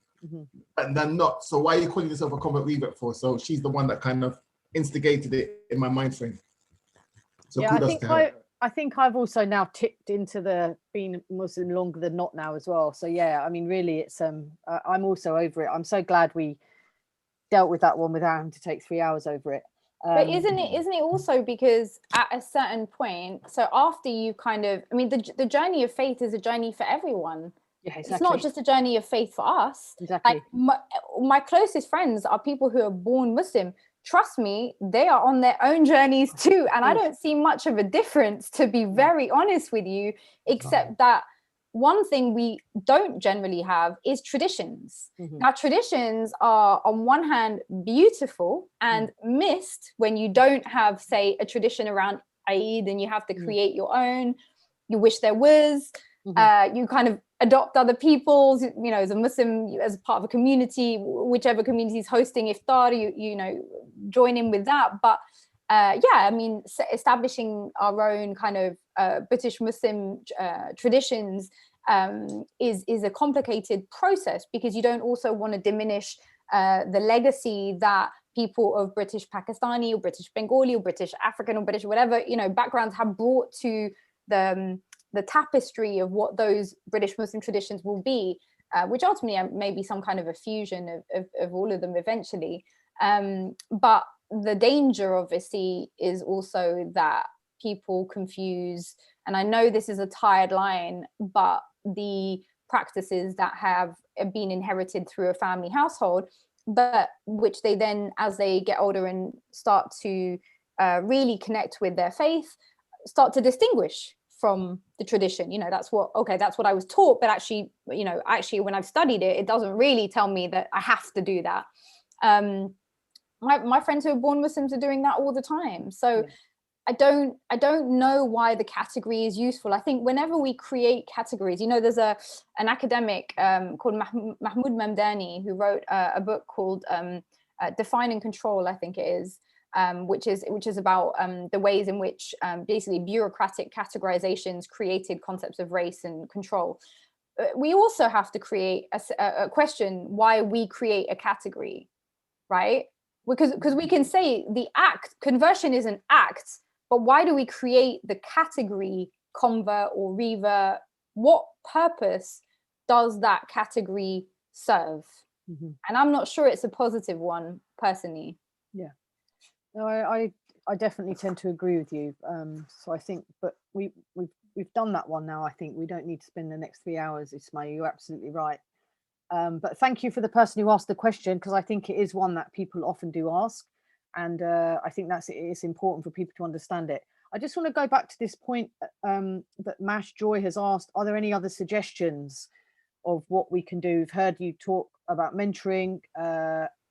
And then not. So why are you calling yourself a convert revert for? So she's the one that kind of instigated it in my mind frame. So yeah, kudos to her. I think I've also now tipped into the being Muslim longer than not now as well. So yeah, I mean, really, it's I'm also over it. I'm so glad we dealt with that one without having to take 3 hours over it. But isn't it also because at a certain point, so after you kind of, I mean, the journey of faith is a journey for everyone. Yeah, exactly. It's not just a journey of faith for us. Exactly. Like my closest friends are people who are born Muslim. Trust me, they are on their own journeys too. And I don't see much of a difference, to be very honest with you, except that one thing we don't generally have is traditions. Now, traditions are on one hand beautiful and missed when you don't have, say, a tradition around Eid and you have to create your own. You wish there was. You kind of adopt other people's, you know, as a Muslim, as part of a community, whichever community is hosting iftar, you know, join in with that. But yeah, I mean, establishing our own kind of British Muslim traditions is a complicated process, because you don't also want to diminish the legacy that people of British Pakistani or British Bengali or British African or British whatever, you know, backgrounds have brought to the tapestry of what those British Muslim traditions will be, which ultimately may be some kind of a fusion of all of them eventually. But the danger, obviously, is also that people confuse, and I know this is a tired line, but the practices that have been inherited through a family household, but which they then, as they get older and start to really connect with their faith, start to distinguish from the tradition. You know, that's what I was taught, but actually, you know, when I've studied it, it doesn't really tell me that I have to do that. My friends who are born Muslims are doing that all the time. So yeah. I don't know why the category is useful. I think whenever we create categories, you know, there's an academic called Mahmoud Mamdani who wrote a book called Define and Control, I think it is, which is about the ways in which basically bureaucratic categorizations created concepts of race and control. We also have to create a question why we create a category, right? Because we can say the act, conversion is an act, but why do we create the category convert or revert? What purpose does that category serve? Mm-hmm. And I'm not sure it's a positive one, personally. Yeah, no, I definitely tend to agree with you. So I think, but we've done that one now. I think we don't need to spend the next 3 hours, Ismail. You're absolutely right. But thank you for the person who asked the question, because I think it is one that people often do ask. And I think it's important for people to understand it. I just want to go back to this point that Mash Joy has asked, are there any other suggestions of what we can do? We've heard you talk about mentoring,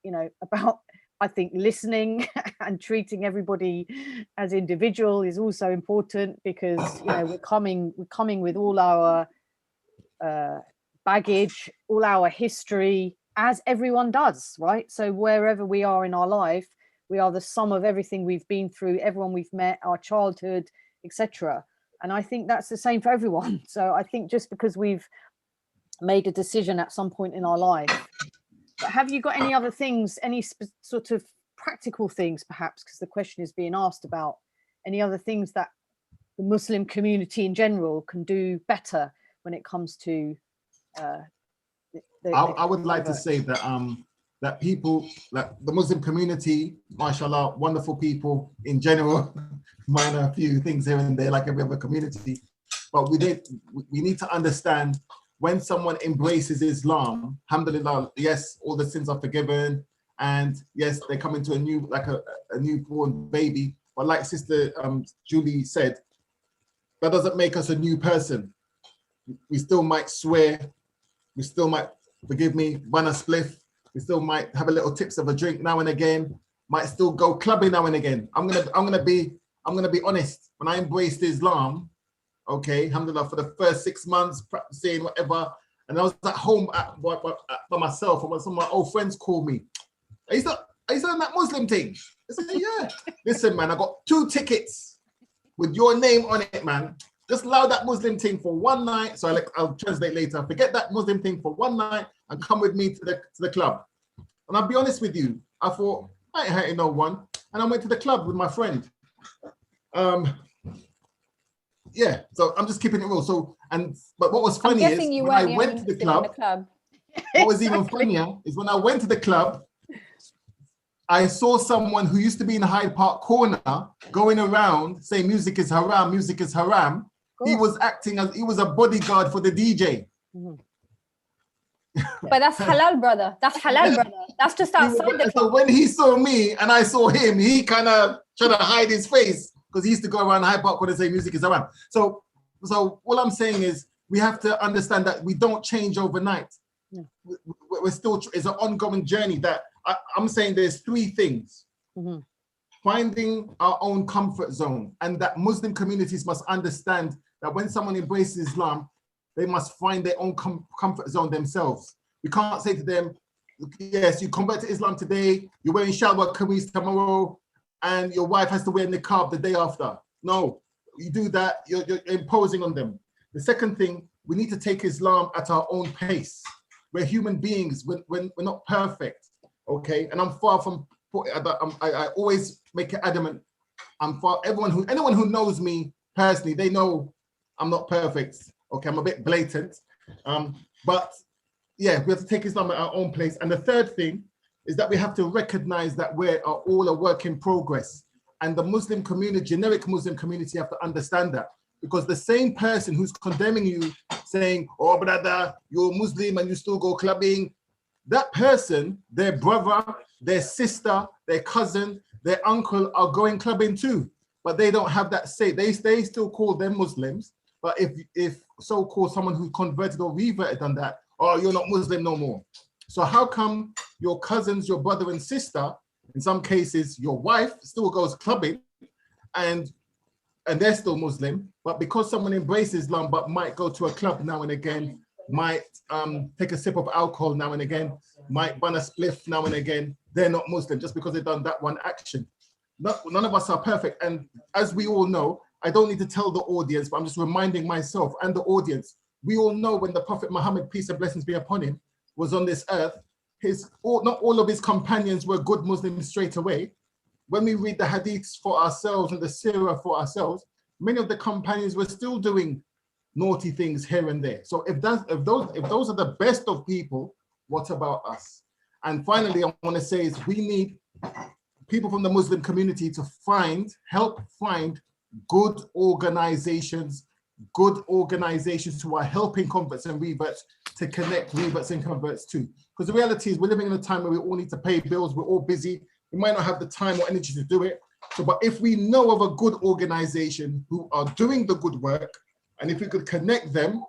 you know, about, I think, listening and treating everybody as individual is also important, because, you know, we're coming with all our baggage, all our history, as everyone does, right? So wherever we are in our life, we are the sum of everything we've been through, everyone we've met, our childhood, etc. And I think that's the same for everyone. So I think just because we've made a decision at some point in our life, but have you got any other things, any sort of practical things, perhaps, because the question is being asked about any other things that the Muslim community in general can do better when it comes to I would like to say that that people, like the Muslim community, mashallah, wonderful people in general, minor a few things here and there like every other community, but we need to understand when someone embraces Islam, alhamdulillah, yes, all the sins are forgiven, and yes, they come into a new, like a newborn baby, but like Sister Julie said, that doesn't make us a new person. We still might swear, we still might, forgive me, run a spliff, we still might have a little tips of a drink now and again, might still go clubbing now and again. I'm gonna be honest. When I embraced Islam, okay, alhamdulillah, for the first 6 months practicing whatever, and I was at home by myself, and when some of my old friends called me, are you still on that Muslim thing? I said, yeah. Listen, man, I got 2 tickets with your name on it, man. Just allow that Muslim thing for one night. So I'll translate later. Forget that Muslim thing for one night and come with me to the club. And I'll be honest with you, I thought, I ain't hurting no one. And I went to the club with my friend. Yeah, so I'm just keeping it real. So, but what was funny is when I went to the club, what was even funnier is when I went to the club, I saw someone who used to be in the Hyde Park corner going around saying music is haram, music is haram. He was acting as, he was a bodyguard for the DJ. Mm-hmm. But that's halal, brother. That's halal, brother. That's just outside the club. So when he saw me and I saw him, he kind of tried to hide his face because he used to go around Hyde Park corner and say music is haram. So what I'm saying is we have to understand that we don't change overnight. Yeah. We're still, it's an ongoing journey that I'm saying there's 3 things. Mm-hmm. Finding our own comfort zone, and that Muslim communities must understand that when someone embraces Islam, they must find their own comfort zone themselves. We can't say to them, yes, you convert to Islam today, you're wearing shalwar kameez tomorrow, and your wife has to wear niqab the day after. No, you do that, you're imposing on them. The second thing, we need to take Islam at our own pace. We're human beings, we're not perfect. Okay, and I'm far from, I always make it adamant, I'm far, anyone who knows me personally, they know I'm not perfect. Okay, I'm a bit blatant. But yeah, we have to take Islam at our own place. And the third thing is that we have to recognize that we are all a work in progress. And the Muslim community, generic Muslim community, have to understand that. Because the same person who's condemning you, saying, oh, brother, you're Muslim and you still go clubbing, that person, their brother, their sister, their cousin, their uncle are going clubbing too, but they don't have that say. They still call them Muslims, But if so-called someone who converted or reverted on that, oh, you're not Muslim no more. So how come your cousins, your brother and sister, in some cases, your wife still goes clubbing and they're still Muslim, but because someone embraces Islam but might go to a club now and again, might take a sip of alcohol now and again, might bun a spliff now and again, they're not Muslim just because they've done that one action. None of us are perfect. And as we all know, I don't need to tell the audience, but I'm just reminding myself and the audience, we all know when the Prophet Muhammad, peace and blessings be upon him, was on this earth, not all of his companions were good Muslims straight away. When we read the hadiths for ourselves and the seerah for ourselves, many of the companions were still doing naughty things here and there. So if those are the best of people, what about us? And finally, I want to say is we need people from the Muslim community to help find good organizations who are helping converts and reverts to connect reverts and converts too. Because the reality is we're living in a time where we all need to pay bills, we're all busy, we might not have the time or energy to do it. So, but if we know of a good organization who are doing the good work, and if we could connect them,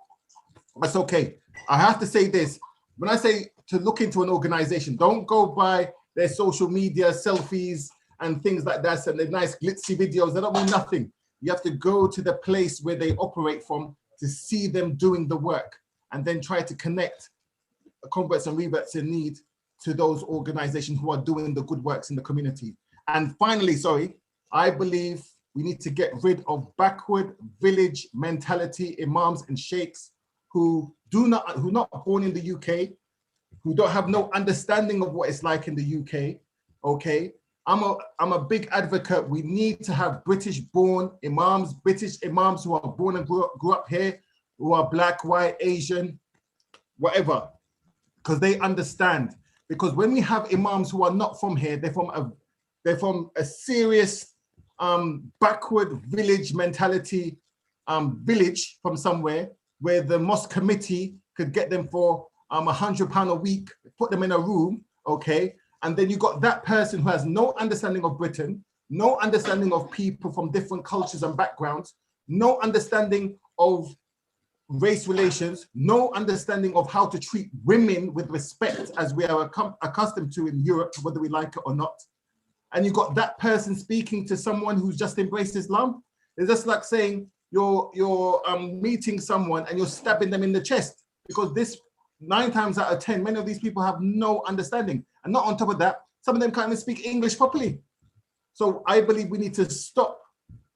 that's okay. I have to say this, when I say to look into an organization, don't go by their social media selfies and things like that, and the nice glitzy videos, they don't mean nothing. You have to go to the place where they operate from to see them doing the work, and then try to connect converts and reverts in need to those organizations who are doing the good works in the community. And finally, I believe we need to get rid of backward village mentality imams and sheikhs who are not born in the UK, who don't have no understanding of what it's like in the UK, okay? I'm a big advocate. We need to have British-born imams, British imams who are born and grew up here, who are black, white, Asian, whatever, because they understand. Because when we have imams who are not from here, they're from a serious backward village mentality village from somewhere where the mosque committee could get them for £100 a week, put them in a room, okay? And then you got that person who has no understanding of Britain, no understanding of people from different cultures and backgrounds, no understanding of race relations, no understanding of how to treat women with respect as we are accustomed to in Europe, whether we like it or not. And you got that person speaking to someone who's just embraced Islam. It's just like saying you're meeting someone and you're stabbing them in the chest, because this 9 times out of 10, many of these people have no understanding. And not on top of that, some of them can't even speak English properly. So I believe we need to stop.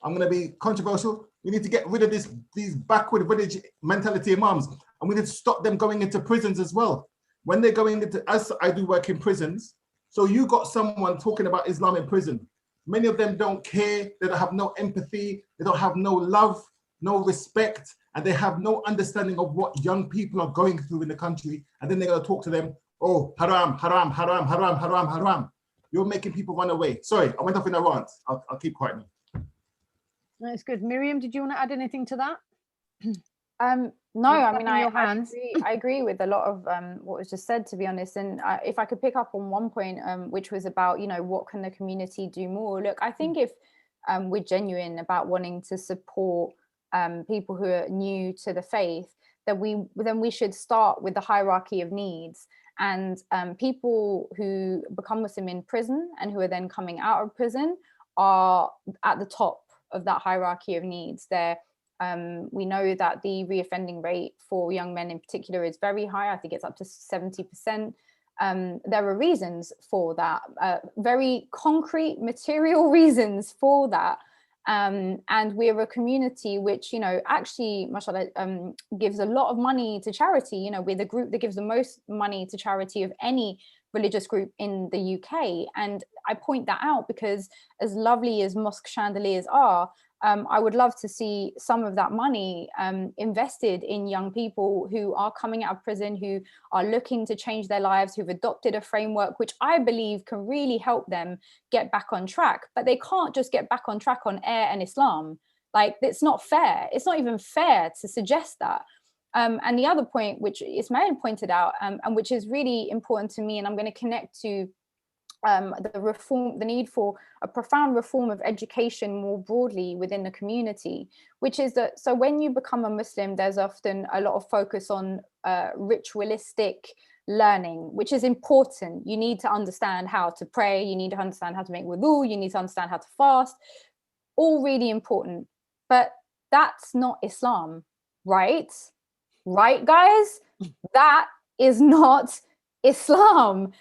I'm going to be controversial. We need to get rid of these backward village mentality imams, and we need to stop them going into prisons as well. When they're going into, as I do work in prisons, so you got someone talking about Islam in prison. Many of them don't care. They don't have no empathy. They don't have no love, no respect, and they have no understanding of what young people are going through in the country. And then they're going to talk to them, oh, haram, haram, haram, haram, haram, haram. You're making people run away. Sorry, I went off in a rant. I'll keep quiet now. That's good. Myriam, did you want to add anything to that? No, I mean, I agree with a lot of what was just said, to be honest. And if I could pick up on one point, which was about, what can the community do more? Look, I think if we're genuine about wanting to support people who are new to the faith, then we should start with the hierarchy of needs. And people who become Muslim in prison and who are then coming out of prison are at the top of that hierarchy of needs. We know that the reoffending rate for young men in particular is very high. I think it's up to 70%. There are reasons for that, very concrete material reasons for that. And we're a community which, actually, mashallah, gives a lot of money to charity. We're the group that gives the most money to charity of any religious group in the UK. And I point that out because as lovely as mosque chandeliers are, I would love to see some of that money invested in young people who are coming out of prison, who are looking to change their lives, who've adopted a framework which I believe can really help them get back on track. But they can't just get back on track on air and Islam. Like, it's not fair. It's not even fair to suggest that. And the other point, which Ismail pointed out, and which is really important to me, and I'm going to connect to the need for a profound reform of education more broadly within the community, which is that, so when you become a Muslim, there's often a lot of focus on ritualistic learning, which is important. You need to understand how to pray, you need to understand how to make wudu, you need to understand how to fast, all really important. But that's not Islam, right? Right, guys? That is not Islam.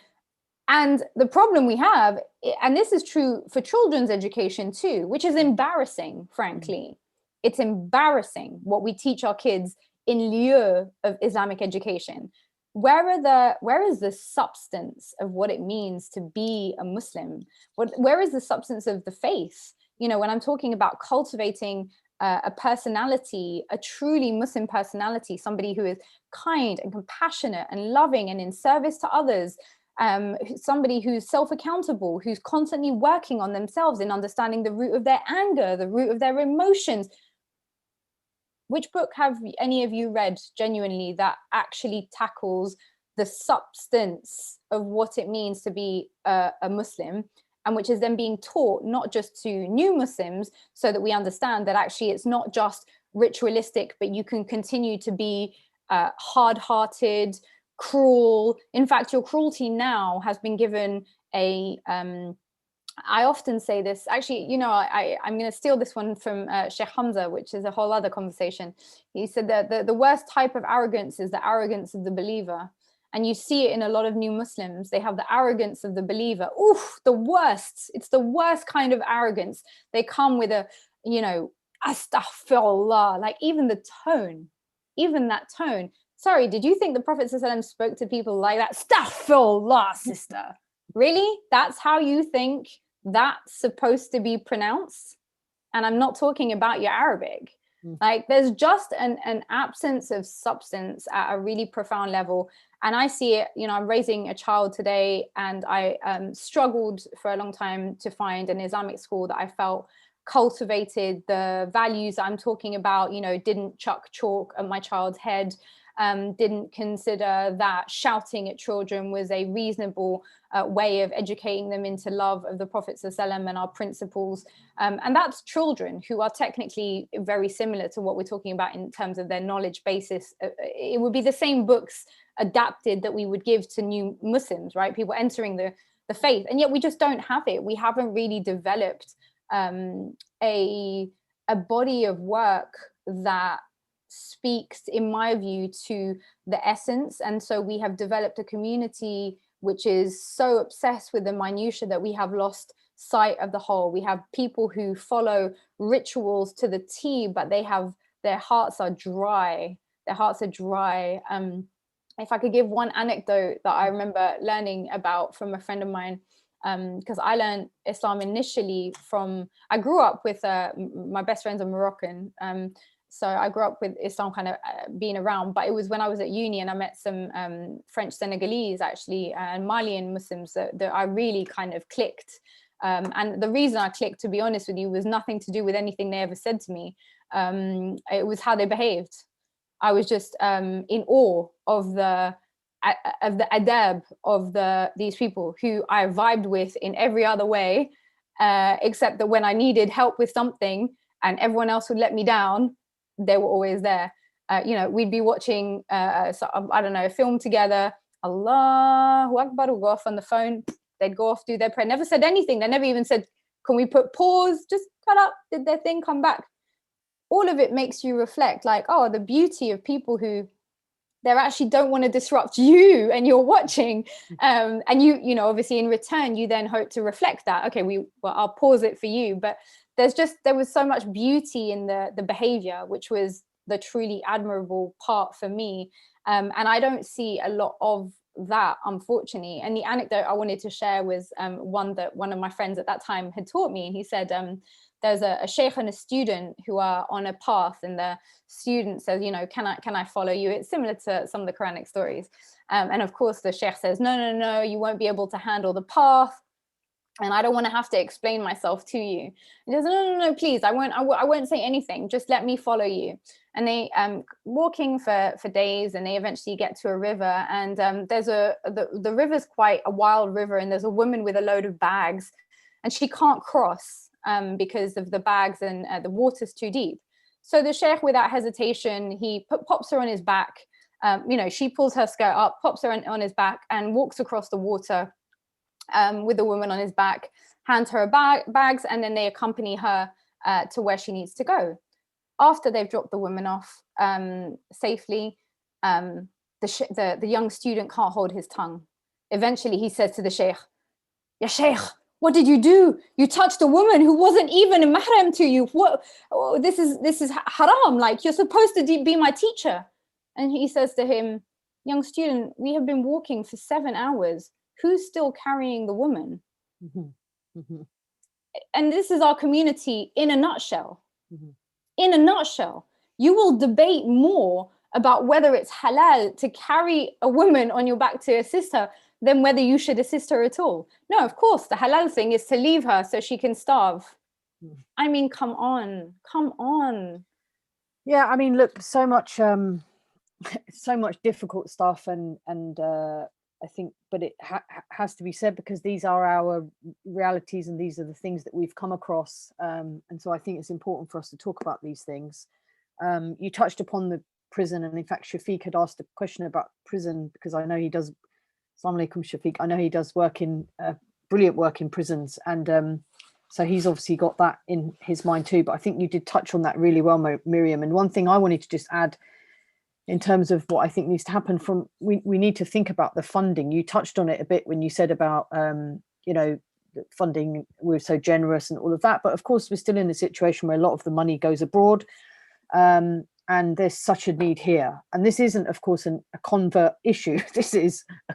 And the problem we have, and this is true for children's education too, which is embarrassing, frankly. It's embarrassing what we teach our kids in lieu of Islamic education. Where is the substance of what it means to be a Muslim? Where is the substance of the faith? You know, when I'm talking about cultivating a personality, a truly Muslim personality, somebody who is kind and compassionate and loving and in service to others, somebody who's self-accountable, who's constantly working on themselves in understanding the root of their anger, the root of their emotions. Which book have any of you read genuinely that actually tackles the substance of what it means to be a Muslim, and which is then being taught not just to new Muslims, so that we understand that actually it's not just ritualistic, but you can continue to be hard-hearted, cruel. In fact, your cruelty now has been given a I often say this, actually, you know, I'm going to steal this one from Sheikh Hamza, which is a whole other conversation. He said that the worst type of arrogance is the arrogance of the believer. And you see it in a lot of new Muslims. They have the arrogance of the believer. Oof, the worst. It's the worst kind of arrogance. They come with a, you know, astaghfirullah, like even the tone, even that tone. Sorry, did you think the Prophet ﷺ spoke to people like that? Astaghfirullah, sister. Really? That's how you think that's supposed to be pronounced? And I'm not talking about your Arabic. Like there's just an absence of substance at a really profound level. And I see it, you know, I'm raising a child today, and I struggled for a long time to find an Islamic school that I felt cultivated the values I'm talking about, you know, didn't chuck chalk at my child's head, didn't consider that shouting at children was a reasonable way of educating them into love of the Prophet ﷺ and our principles. And that's children who are technically very similar to what we're talking about in terms of their knowledge basis. It would be the same books adapted that we would give to new Muslims, right? People entering the faith. And yet we just don't have it. We haven't really developed a body of work that speaks, in my view, to the essence. And so we have developed a community which is so obsessed with the minutiae that we have lost sight of the whole. We have people who follow rituals to the T, but their hearts are dry. Their hearts are dry. If I could give one anecdote that I remember learning about from a friend of mine, because I learned Islam initially I grew up with my best friends are Moroccan. So I grew up with Islam kind of being around, but it was when I was at uni and I met some French Senegalese actually and Malian Muslims that I really kind of clicked. And the reason I clicked, to be honest with you, was nothing to do with anything they ever said to me. It was how they behaved. I was just in awe of the adab of these people who I vibed with in every other way, except that when I needed help with something and everyone else would let me down, they were always there. You know, we'd be watching, I don't know, a film together. Allahu Akbar, would go off on the phone. They'd go off, do their prayer. Never said anything. They never even said, can we put pause? Just cut up, did their thing, come back. All of it makes you reflect like, oh, the beauty of people who they actually don't want to disrupt you and you're watching. And you know, obviously in return, you then hope to reflect that. Okay, I'll pause it for you. But there was so much beauty in the behavior, which was the truly admirable part for me. And I don't see a lot of that, unfortunately. And the anecdote I wanted to share was one that one of my friends at that time had taught me. And he said, there's a sheikh and a student who are on a path, and the student says, you know, can I follow you? It's similar to some of the Quranic stories. And of course the sheikh says, no, you won't be able to handle the path. and I don't want to have to explain myself to you. He says, no, please, I won't say anything. Just let me follow you. And they walking for days, and they eventually get to a river. And there's the river's quite a wild river, and there's a woman with a load of bags, and she can't cross because of the bags, and the water's too deep. So the sheikh, without hesitation, he pops her on his back. She pulls her skirt up, pops her on his back, and walks across the water with the woman on his back, hands her bags, and then they accompany her to where she needs to go. After they've dropped the woman off safely, the young student can't hold his tongue. Eventually he says to the sheikh, "Ya sheikh, what did you do? You touched a woman who wasn't even a mahram to you. What? Oh, this is haram. Like, you're supposed to be my teacher." And he says to him, "Young student, we have been walking for 7 hours. Who's still carrying the woman?" Mm-hmm. Mm-hmm. And this is our community in a nutshell. Mm-hmm. In a nutshell, you will debate more about whether it's halal to carry a woman on your back to assist her than whether you should assist her at all. No, of course, the halal thing is to leave her so she can starve. I mean, come on. Yeah, I mean, look, so much difficult stuff, and I think, but it has to be said, because these are our realities and these are the things that we've come across. And so I think it's important for us to talk about these things. You touched upon the prison, and in fact, Shafiq had asked a question about prison, because I know he does, Assalamu alaikum Shafiq, I know he does brilliant work in prisons. And so he's obviously got that in his mind too. But I think you did touch on that really well, Myriam. And one thing I wanted to just add, in terms of what I think needs to happen, we need to think about the funding. You touched on it a bit when you said about, funding, we're so generous and all of that. But of course, we're still in a situation where a lot of the money goes abroad, and there's such a need here. And this isn't, of course, a convert issue. This is a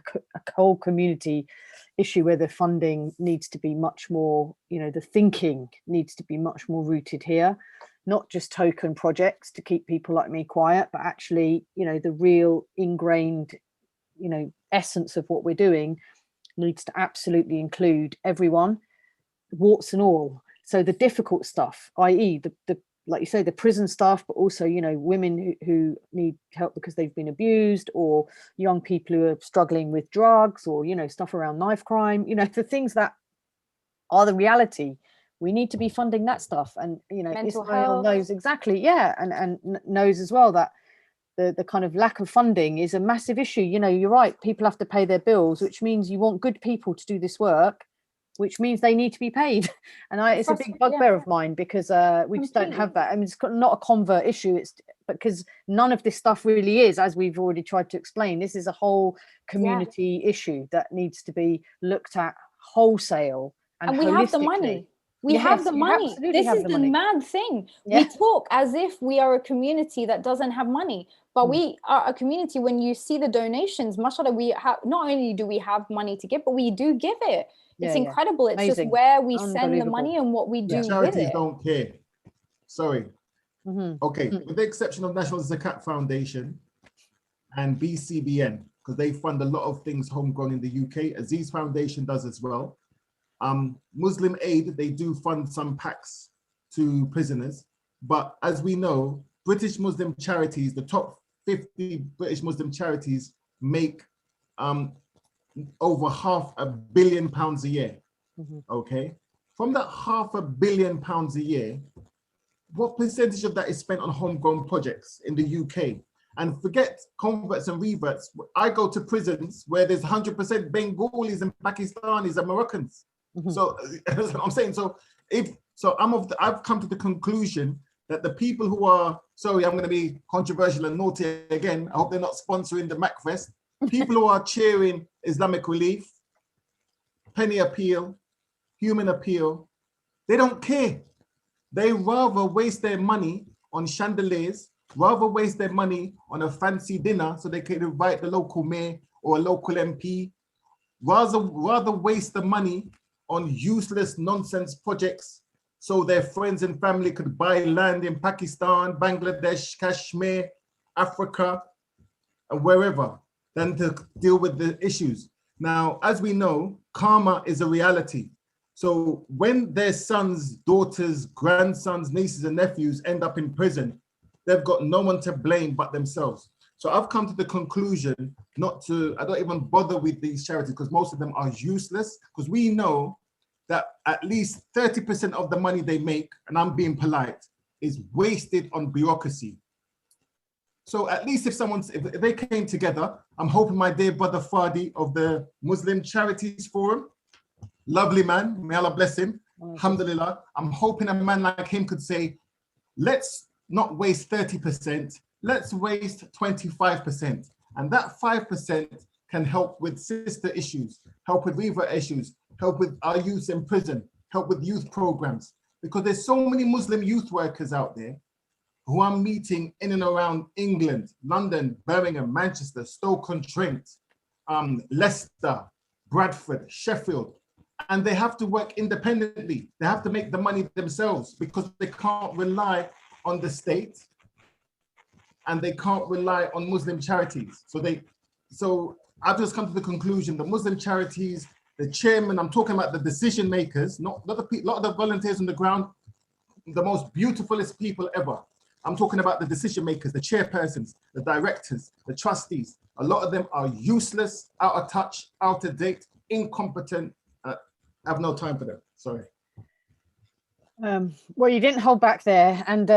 whole community issue where the funding needs to be much more, the thinking needs to be much more rooted here. Not just token projects to keep people like me quiet, but actually, the real ingrained, essence of what we're doing needs to absolutely include everyone, warts and all. So the difficult stuff, i.e. the like you say, the prison staff, but also, women who need help because they've been abused, or young people who are struggling with drugs, or, stuff around knife crime, the things that are the reality. We need to be funding that stuff. And Ismail knows exactly, and knows as well that the kind of lack of funding is a massive issue. You're right, people have to pay their bills, which means you want good people to do this work, which means they need to be paid. And it's a big bugbear of mine, because we just don't have that. I mean, it's not a convert issue, it's because none of this stuff really is, as we've already tried to explain. This is a whole community issue that needs to be looked at wholesale and we have the money. We have the money. This is the mad thing. Yeah. We talk as if we are a community that doesn't have money, but we are a community. When you see the donations, mashallah, we have, not only do we have money to give, but we do give it. It's incredible. It's amazing. Just where we send the money and what we do with it. Charities don't care. Sorry. Okay, with the exception of National Zakat Foundation and BCBN, because they fund a lot of things homegrown in the UK. Aziz Foundation does as well. Muslim Aid, they do fund some packs to prisoners, but as we know, British Muslim charities, the top 50 British Muslim charities make over £500 million a year. Okay, from that £500 million a year, what percentage of that is spent on homegrown projects in the UK? And forget converts and reverts. I go to prisons where there's 100% Bengalis and Pakistanis and Moroccans. So that's what I'm saying. So I've come to the conclusion that the people who are, sorry, I'm going to be controversial and naughty again. I hope they're not sponsoring the MACFEST. People who are cheering Islamic Relief, Penny Appeal, Human Appeal, they don't care. They rather waste their money on chandeliers, rather waste their money on a fancy dinner so they can invite the local mayor or a local MP, rather waste the money on useless nonsense projects so their friends and family could buy land in Pakistan, Bangladesh, Kashmir, Africa, and wherever, than to deal with the issues. Now, as we know, karma is a reality. So when their sons, daughters, grandsons, nieces and nephews end up in prison, they've got no one to blame but themselves. So I've come to the conclusion I don't even bother with these charities because most of them are useless, because we know that at least 30% of the money they make, and I'm being polite, is wasted on bureaucracy. So at least if they came together, I'm hoping my dear brother Fadi of the Muslim Charities Forum, lovely man, may Allah bless him, alhamdulillah, I'm hoping a man like him could say, let's not waste 30%, let's waste 25%. And that 5% can help with sister issues, help with river issues, help with our youth in prison, help with youth programs. Because there's so many Muslim youth workers out there who I'm meeting in and around England, London, Birmingham, Manchester, Stoke-on-Trent, Leicester, Bradford, Sheffield, and they have to work independently. They have to make the money themselves because they can't rely on the state and they can't rely on Muslim charities. So I've just come to the conclusion that Muslim charities, the chairman, I'm talking about the decision makers, not the people, a lot of the volunteers on the ground, the most beautifulest people ever. I'm talking about the decision makers, the chairpersons, the directors, the trustees. A lot of them are useless, out of touch, out of date, incompetent. I have no time for them, sorry. Well, you didn't hold back there. And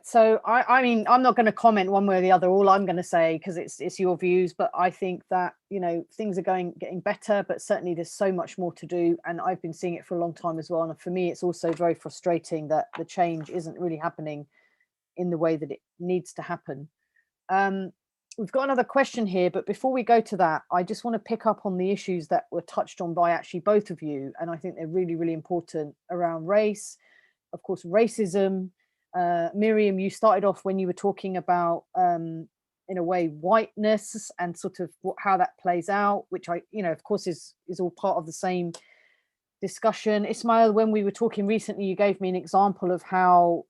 so, I mean, I'm not going to comment one way or the other. All I'm going to say, because it's your views, but I think that, you know, things are getting better, but certainly there's so much more to do. And I've been seeing it for a long time as well. And for me, it's also very frustrating that the change isn't really happening in the way that it needs to happen. We've got another question here, but before we go to that, I just want to pick up on the issues that were touched on by actually both of you. And I think they're really, really important around race, of course, racism. Myriam, you started off when you were talking about, in a way, whiteness and sort of how that plays out, which of course is all part of the same discussion. Ismeal, when we were talking recently, you gave me an example of how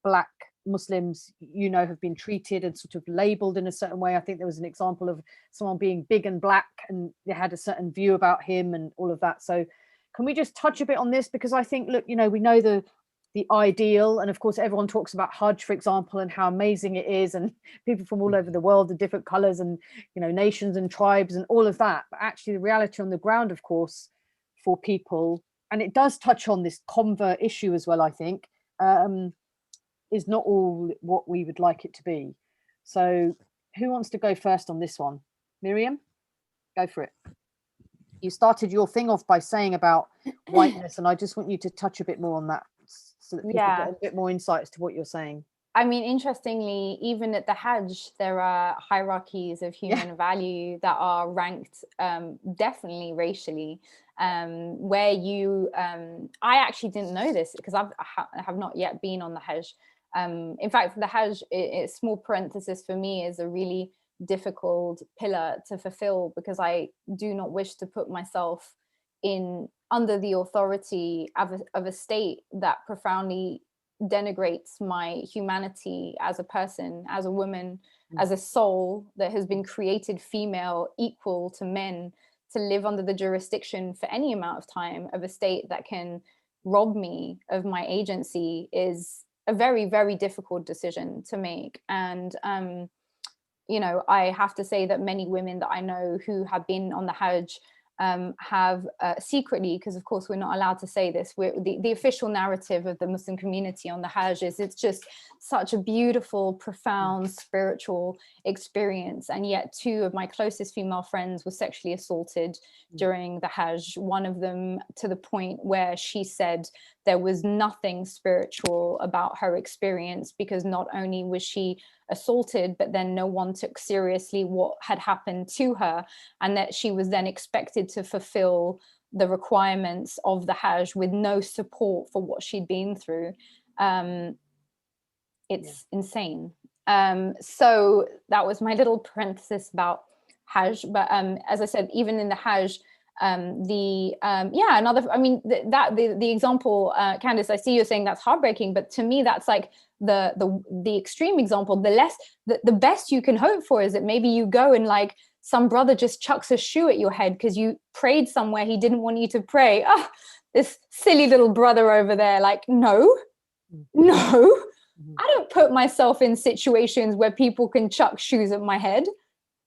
Black Muslims, have been treated and sort of labeled in a certain way. I think there was an example of someone being big and black and they had a certain view about him and all of that. So can we just touch a bit on this? Because I think, look, we know the ideal, and of course everyone talks about Hajj, for example, and how amazing it is, and people from all over the world, the different colors and, nations and tribes and all of that. But actually the reality on the ground, of course, for people, and it does touch on this convert issue as well, I think, is not all what we would like it to be. So who wants to go first on this one? Myriam, go for it. You started your thing off by saying about whiteness, and I just want you to touch a bit more on that so that people get a bit more insight as to what you're saying. I mean, interestingly, even at the Hajj, there are hierarchies of human value that are ranked definitely racially, where I actually didn't know this because I have not yet been on the Hajj. In fact, the Hajj, a small parenthesis for me, is a really difficult pillar to fulfill because I do not wish to put myself under the authority of a state that profoundly denigrates my humanity as a person, as a woman, as a soul that has been created female, equal to men, to live under the jurisdiction for any amount of time of a state that can rob me of my agency is a very, very difficult decision to make. And, I have to say that many women that I know who have been on the Hajj have secretly, because of course we're not allowed to say this, the official narrative of the Muslim community on the Hajj is it's just such a beautiful, profound, spiritual experience. And yet 2 of my closest female friends were sexually assaulted during the Hajj. One of them to the point where she said there was nothing spiritual about her experience because not only was she assaulted, but then no one took seriously what had happened to her, and that she was then expected to fulfill the requirements of the Hajj with no support for what she'd been through. It's insane. So that was my little parenthesis about Hajj. But as I said, even in the Hajj, the example, Candice, I see you're saying that's heartbreaking, but to me that's like the extreme example. The best you can hope for is that maybe you go and like some brother just chucks a shoe at your head because you prayed somewhere he didn't want you to pray. Oh, this silly little brother over there. Like, no, I don't put myself in situations where people can chuck shoes at my head.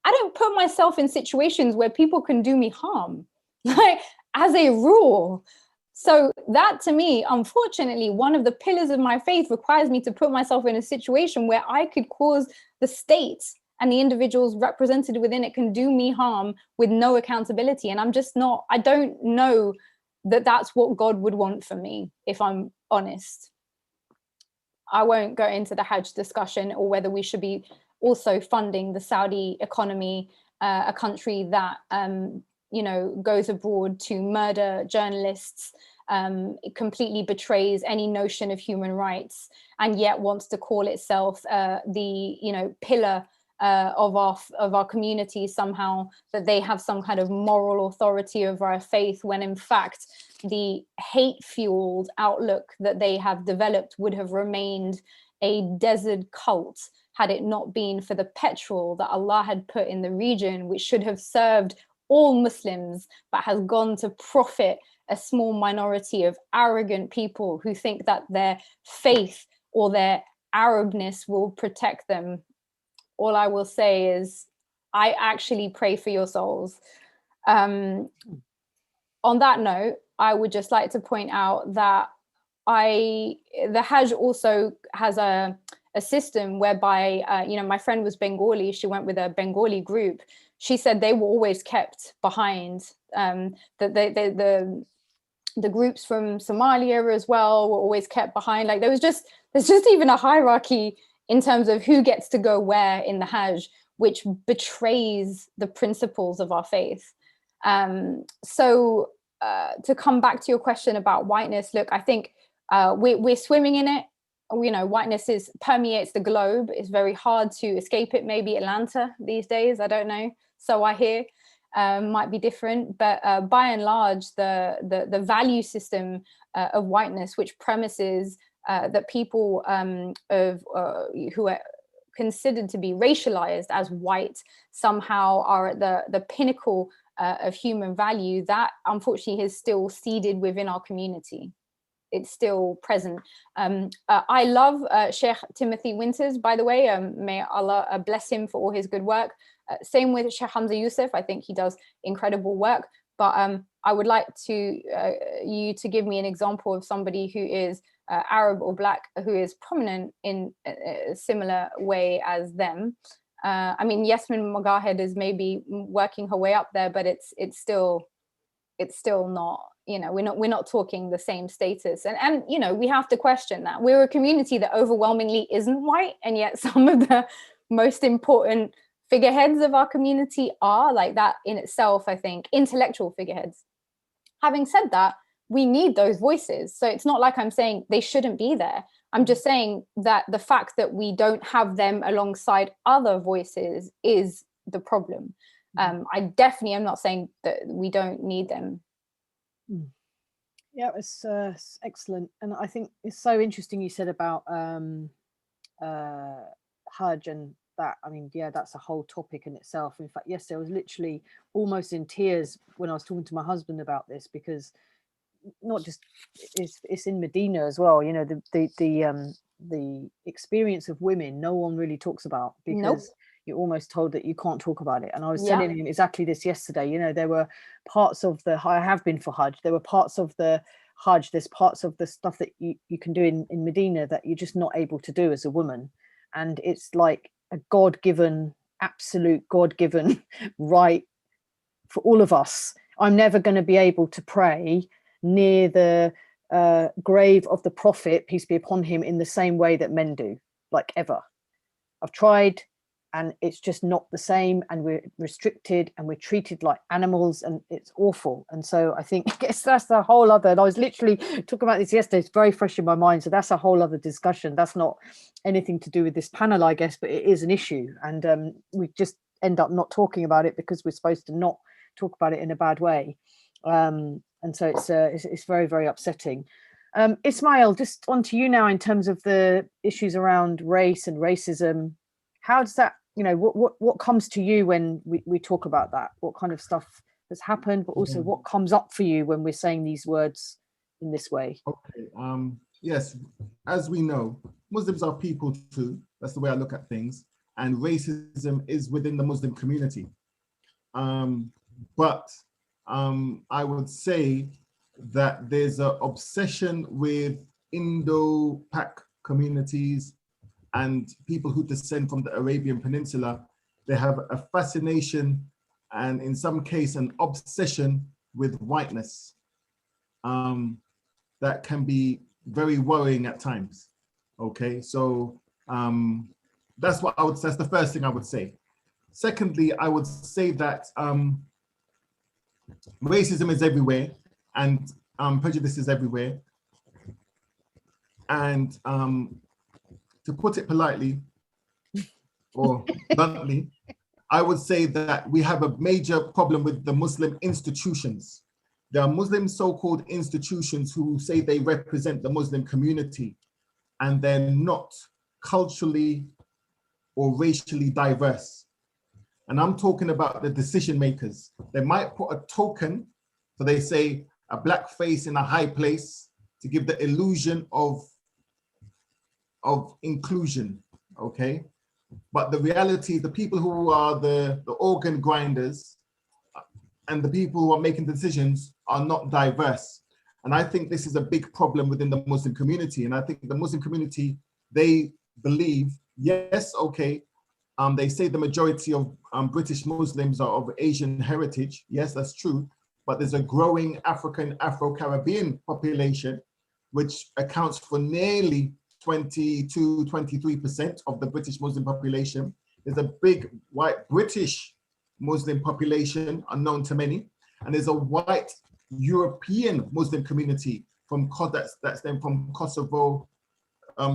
I don't put myself in situations where people can do me harm, like, as a rule. So that, to me, unfortunately, one of the pillars of my faith requires me to put myself in a situation where I could cause the state and the individuals represented within it can do me harm with no accountability. And I'm just not, I don't know that that's what God would want for me, if I'm honest. I won't go into the Hajj discussion or whether we should be also funding the Saudi economy, a country that, you know, goes abroad to murder journalists, it completely betrays any notion of human rights, and yet wants to call itself the, you know, pillar of our community somehow, that they have some kind of moral authority over our faith, when in fact the hate-fueled outlook that they have developed would have remained a desert cult had it not been for the petrol that Allah had put in the region, which should have served all Muslims, but has gone to profit a small minority of arrogant people who think that their faith or their Arabness will protect them. All I will say is, I actually pray for your souls. On that note, I would just like to point out that the Hajj also has a system whereby, you know, my friend was Bengali, she went with a Bengali group. She said they were always kept behind. The groups from Somalia as well were always kept behind. Like there's just even a hierarchy in terms of who gets to go where in the Hajj, which betrays the principles of our faith. So to come back to your question about whiteness, look, I think we're swimming in it. You know, whiteness permeates the globe. It's very hard to escape it. Maybe Atlanta these days, I don't know. So I hear might be different, but by and large, the value system of whiteness, which premises that people who are considered to be racialized as white somehow are at the pinnacle of human value, that unfortunately is still seeded within our community. It's still present. I love Sheikh Timothy Winters, by the way. May Allah bless him for all his good work. Same with Sheikh Hamza Yusuf. I think he does incredible work. But I would like you to give me an example of somebody who is Arab or Black, who is prominent in a similar way as them. I mean, Yasmin Mogahed is maybe working her way up there, but it's still not. You know, we're not talking the same status, and you know, we have to question that. We're a community that overwhelmingly isn't white, and yet some of the most important figureheads of our community are like that in itself. I think intellectual figureheads. Having said that, we need those voices. So it's not like I'm saying they shouldn't be there. I'm just saying that the fact that we don't have them alongside other voices is the problem. I definitely am not saying that we don't need them. Yeah, it's excellent. And I think it's so interesting you said about Hajj and that. I mean, yeah, that's a whole topic in itself. In fact, yesterday I was literally almost in tears when I was talking to my husband about this, because not just it's in Medina as well. You know, the experience of women, no one really talks about, because Nope. You're almost told that you can't talk about it. And I was telling him exactly this yesterday. You know, there were parts of I have been for Hajj. There were parts of the Hajj, there's parts of the stuff that you can do in Medina that you're just not able to do as a woman. And it's like a God-given, absolute God-given right for all of us. I'm never going to be able to pray near the grave of the Prophet, peace be upon him, in the same way that men do, like ever. I've tried, and it's just not the same, and we're restricted and we're treated like animals, and it's awful. And so I think that's the whole other, and I was literally talking about this yesterday, it's very fresh in my mind, so that's a whole other discussion. That's not anything to do with this panel, I guess, but it is an issue, and we just end up not talking about it because we're supposed to not talk about it in a bad way. And so it's very, very upsetting. Ismeal, just on to you now in terms of the issues around race and racism. How does that you know, what comes to you when we talk about that? What kind of stuff has happened, but also what comes up for you when we're saying these words in this way? Okay. Yes, as we know, Muslims are people too. That's the way I look at things. And racism is within the Muslim community. But I would say that there's an obsession with Indo-Pak communities and people who descend from the Arabian Peninsula. They have a fascination and in some case an obsession with whiteness that can be very worrying at times. Okay, so that's the first thing I would say. Secondly, I would say that racism is everywhere and prejudice is everywhere. And to put it politely or bluntly, I would say that we have a major problem with the Muslim institutions. There are Muslim so-called institutions who say they represent the Muslim community, and they're not culturally or racially diverse. And I'm talking about the decision makers. They might put a token, so they say a black face in a high place to give the illusion of inclusion, okay? But the reality, the people who are the organ grinders and the people who are making decisions are not diverse. And I think this is a big problem within the Muslim community. And I think the Muslim community, they believe, yes, okay, they say the majority of British Muslims are of Asian heritage. Yes, that's true. But there's a growing African, Afro-Caribbean population, which accounts for nearly 22, 23% of the British Muslim population. There's a big white British Muslim population, unknown to many. And there's a white European Muslim community that's then from Kosovo,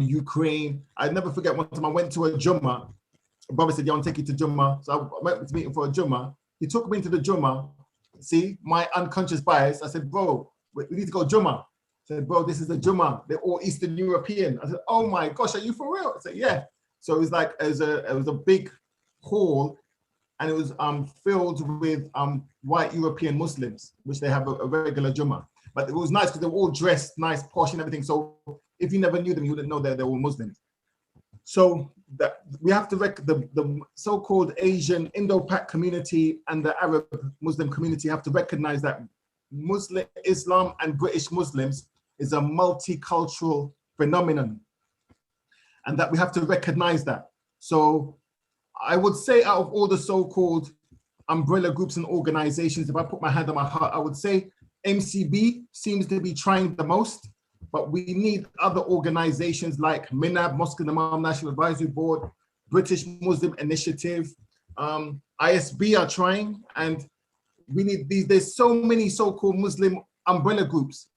Ukraine. I never forget one time I went to a Jummah. A brother said, yeah, I'll take you to Jummah. So I went to meet him for a Jummah. He took me into the Jummah. See, my unconscious bias. I said, bro, we need to go Jummah. I said, bro, this is the Jummah. They're all Eastern European. I said, oh my gosh, are you for real? I said, yeah. So it was like, it was a big hall, and it was filled with white European Muslims, which they have a regular Jummah. But it was nice because they were all dressed nice, posh and everything. So if you never knew them, you wouldn't know they're all Muslims. So that we have to the so-called Asian Indo-Pak community and the Arab Muslim community have to recognize that Muslim Islam and British Muslims is a multicultural phenomenon, and that we have to recognize that. So I would say out of all the so-called umbrella groups and organizations, if I put my hand on my heart, I would say MCB seems to be trying the most, but we need other organizations like MINAB, Mosque and Imam National Advisory Board, British Muslim Initiative, ISB are trying, and we need these. There's so many so-called Muslim umbrella groups.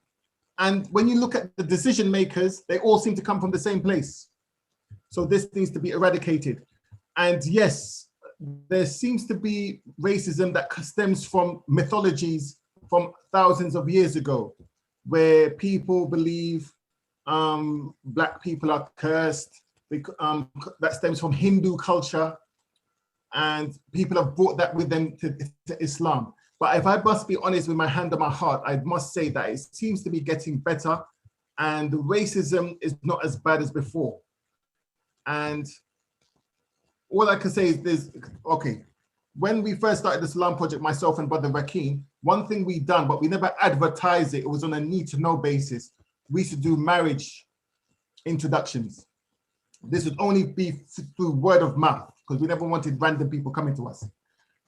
And when you look at the decision makers, they all seem to come from the same place. So this needs to be eradicated. And yes, there seems to be racism that stems from mythologies from thousands of years ago, where people believe Black people are cursed. That stems from Hindu culture, and people have brought that with them to Islam. But if I must be honest with my hand on my heart, I must say that it seems to be getting better, and racism is not as bad as before. And all I can say is this, okay, when we first started the Salam Project, myself and Brother Rakim, one thing we done, but we never advertised it, it was on a need to know basis. We used to do marriage introductions. This would only be through word of mouth, because we never wanted random people coming to us.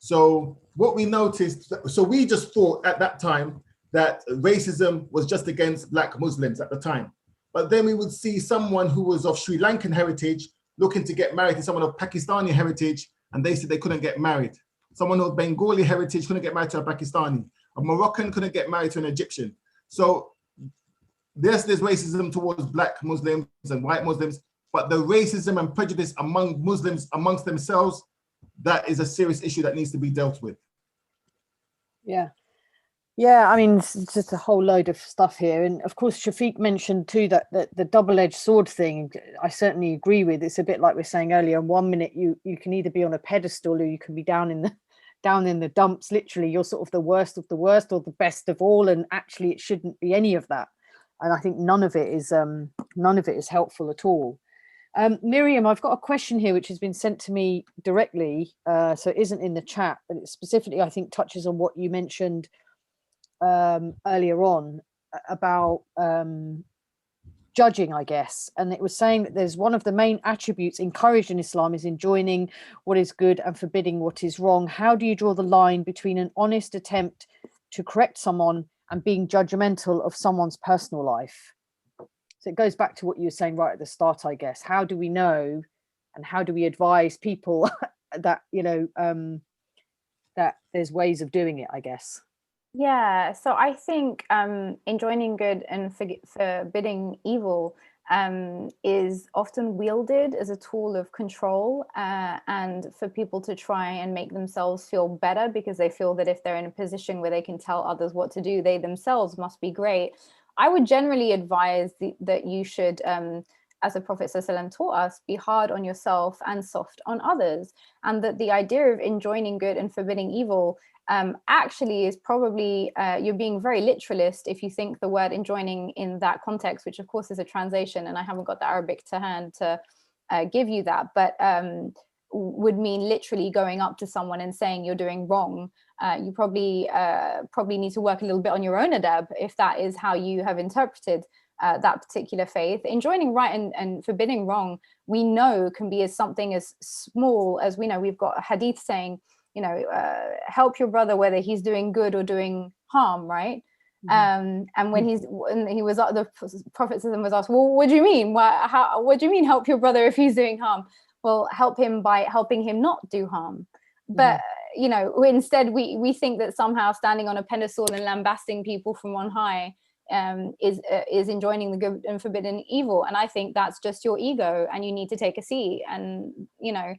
So what we noticed, so we just thought at that time that racism was just against Black Muslims at the time. But then we would see someone who was of Sri Lankan heritage looking to get married to someone of Pakistani heritage, and they said they couldn't get married. Someone of Bengali heritage couldn't get married to a Pakistani. A Moroccan couldn't get married to an Egyptian. So there's racism towards Black Muslims and white Muslims, but the racism and prejudice among Muslims amongst themselves, that is a serious issue that needs to be dealt with. Yeah. Yeah, I mean, it's just a whole load of stuff here. And of course, Shafiq mentioned too that the double-edged sword thing, I certainly agree with. It's a bit like we were saying earlier. In 1 minute, you can either be on a pedestal or you can be down in the dumps. Literally, you're sort of the worst of the worst or the best of all. And actually, it shouldn't be any of that. And I think none of it is helpful at all. Myriam, I've got a question here which has been sent to me directly, so it isn't in the chat, but it specifically, I think, touches on what you mentioned earlier on about judging, I guess. And it was saying that there's one of the main attributes encouraged in Islam is enjoining what is good and forbidding what is wrong. How do you draw the line between an honest attempt to correct someone and being judgmental of someone's personal life? So it goes back to what you were saying right at the start, I guess. How do we know and how do we advise people that, you know, that there's ways of doing it, I guess? Yeah, so I think enjoining good and forbidding evil is often wielded as a tool of control and for people to try and make themselves feel better because they feel that if they're in a position where they can tell others what to do, they themselves must be great. I would generally advise that you should, as the Prophet ﷺ taught us, be hard on yourself and soft on others, and that the idea of enjoining good and forbidding evil actually is probably, you're being very literalist if you think the word enjoining in that context, which of course is a translation, and I haven't got the Arabic to hand to give you that, but would mean literally going up to someone and saying you're doing wrong. You probably need to work a little bit on your own adab if that is how you have interpreted that particular faith. Enjoining right and forbidding wrong, we know can be as something as small as, we know we've got a hadith saying, you know, help your brother whether he's doing good or doing harm, right? And when the Prophet was asked, well, what do you mean? What do you mean help your brother if he's doing harm? Well, help him by helping him not do harm. But you know, instead we think that somehow standing on a pedestal and lambasting people from on high is enjoining the good and forbidding evil. And I think that's just your ego, and you need to take a seat. And you know,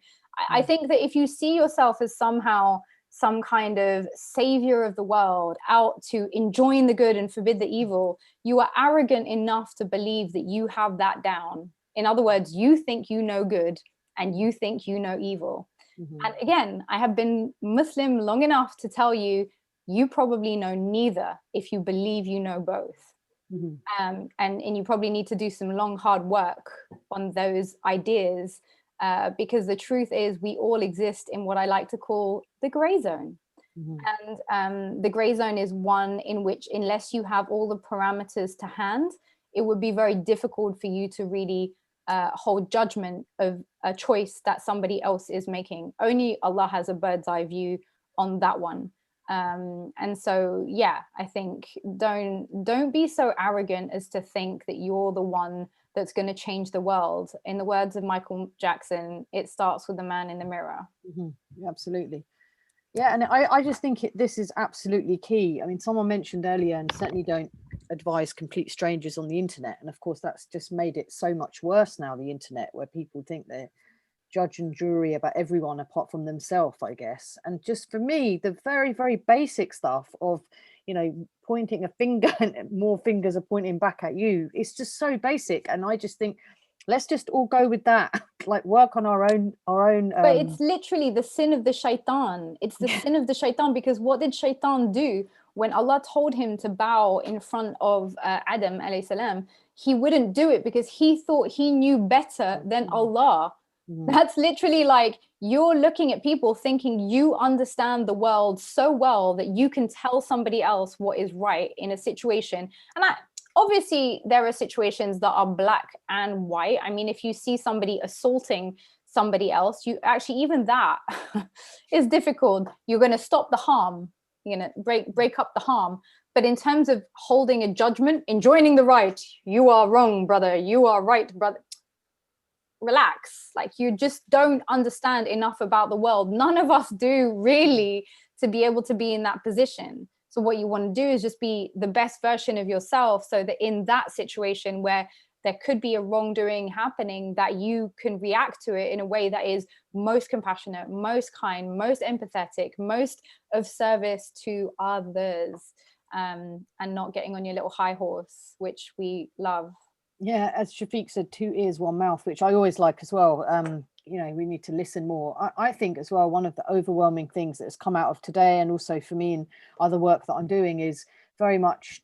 I think that if you see yourself as somehow some kind of savior of the world, out to enjoin the good and forbid the evil, you are arrogant enough to believe that you have that down. In other words, you think you know good and you think you know evil. And again, I have been Muslim long enough to tell you, you probably know neither if you believe you know both. And you probably need to do some long, hard work on those ideas, because the truth is we all exist in what I like to call the gray zone. And the gray zone is one in which, unless you have all the parameters to hand, it would be very difficult for you to really hold judgment of a choice that somebody else is making. Only Allah has a bird's eye view on that one. And so, yeah, I think don't be so arrogant as to think that you're the one that's going to change the world. In the words of Michael Jackson, it starts with the man in the mirror. Absolutely. Yeah, and I just think this is absolutely key. I mean, someone mentioned earlier, and certainly don't advise complete strangers on the internet. And of course, that's just made it so much worse now, the internet, where people think they're judge and jury about everyone apart from themselves, I guess. And just for me, the very, very basic stuff of, you know, pointing a finger and more fingers are pointing back at you, it's just so basic. And I just think, let's just all go with that, like work on our own. But it's literally the sin of the shaitan. It's the sin of the shaitan, because what did shaitan do when Allah told him to bow in front of Adam alayhi salam? He wouldn't do it because he thought he knew better than Allah. That's literally like you're looking at people thinking you understand the world so well that you can tell somebody else what is right in a situation. And obviously there are situations that are black and white. I mean, if you see somebody assaulting somebody else, you actually, even that is difficult. You're going to stop the harm, you're going to break up the harm. But in terms of holding a judgment, enjoining the right, you are wrong, brother, you are right, brother. Relax, like you just don't understand enough about the world. None of us do really, to be able to be in that position. So what you want to do is just be the best version of yourself, so that in that situation where there could be a wrongdoing happening, that you can react to it in a way that is most compassionate, most kind, most empathetic, most of service to others. and not getting on your little high horse, which we love. Yeah, as Shafiq said, 2 ears, 1 mouth, which I always like as well. You know, we need to listen more. I think as well, one of the overwhelming things that has come out of today, and also for me in other work that I'm doing, is very much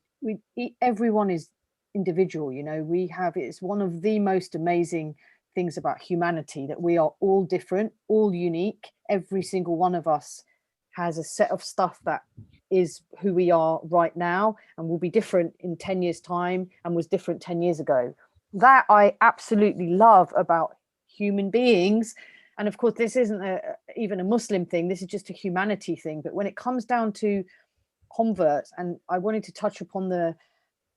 everyone is individual. You know, it's one of the most amazing things about humanity, that we are all different, all unique. Every single one of us has a set of stuff that is who we are right now and will be different in 10 years time and was different 10 years ago. That I absolutely love about human beings. And of course, this isn't even a Muslim thing, this is just a humanity thing. But when it comes down to converts, and I wanted to touch upon the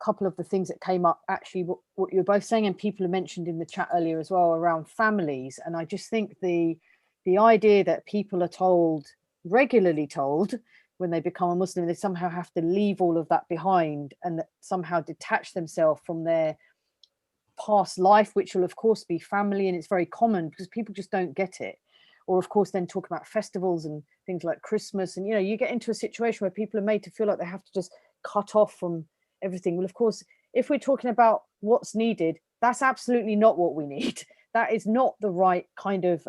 couple of the things that came up, actually what you're both saying, and people have mentioned in the chat earlier as well, around families. And I just think the idea that people are regularly told when they become a Muslim, they somehow have to leave all of that behind and that somehow detach themselves from their past life, which will of course be family. And it's very common because people just don't get it. Or of course then talk about festivals and things like Christmas, and you know, you get into a situation where people are made to feel like they have to just cut off from everything. Well, of course, if we're talking about what's needed, that's absolutely not what we need. That is not the right kind of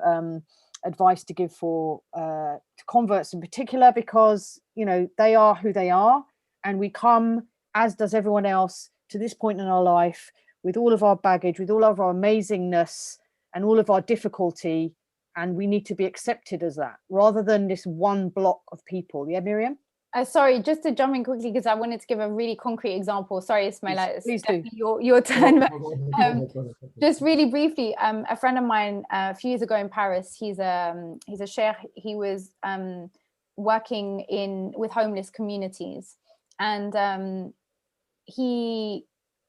advice to give for to converts in particular, because you know, they are who they are, and we come, as does everyone else, to this point in our life with all of our baggage, with all of our amazingness and all of our difficulty, and we need to be accepted as that, rather than this one block of people. Yeah, Myriam? Sorry, just to jump in quickly, because I wanted to give a really concrete example. Sorry, Ismail, please do. Your turn. Just really briefly, a friend of mine a few years ago in Paris, he's a sheikh. He was working with homeless communities, and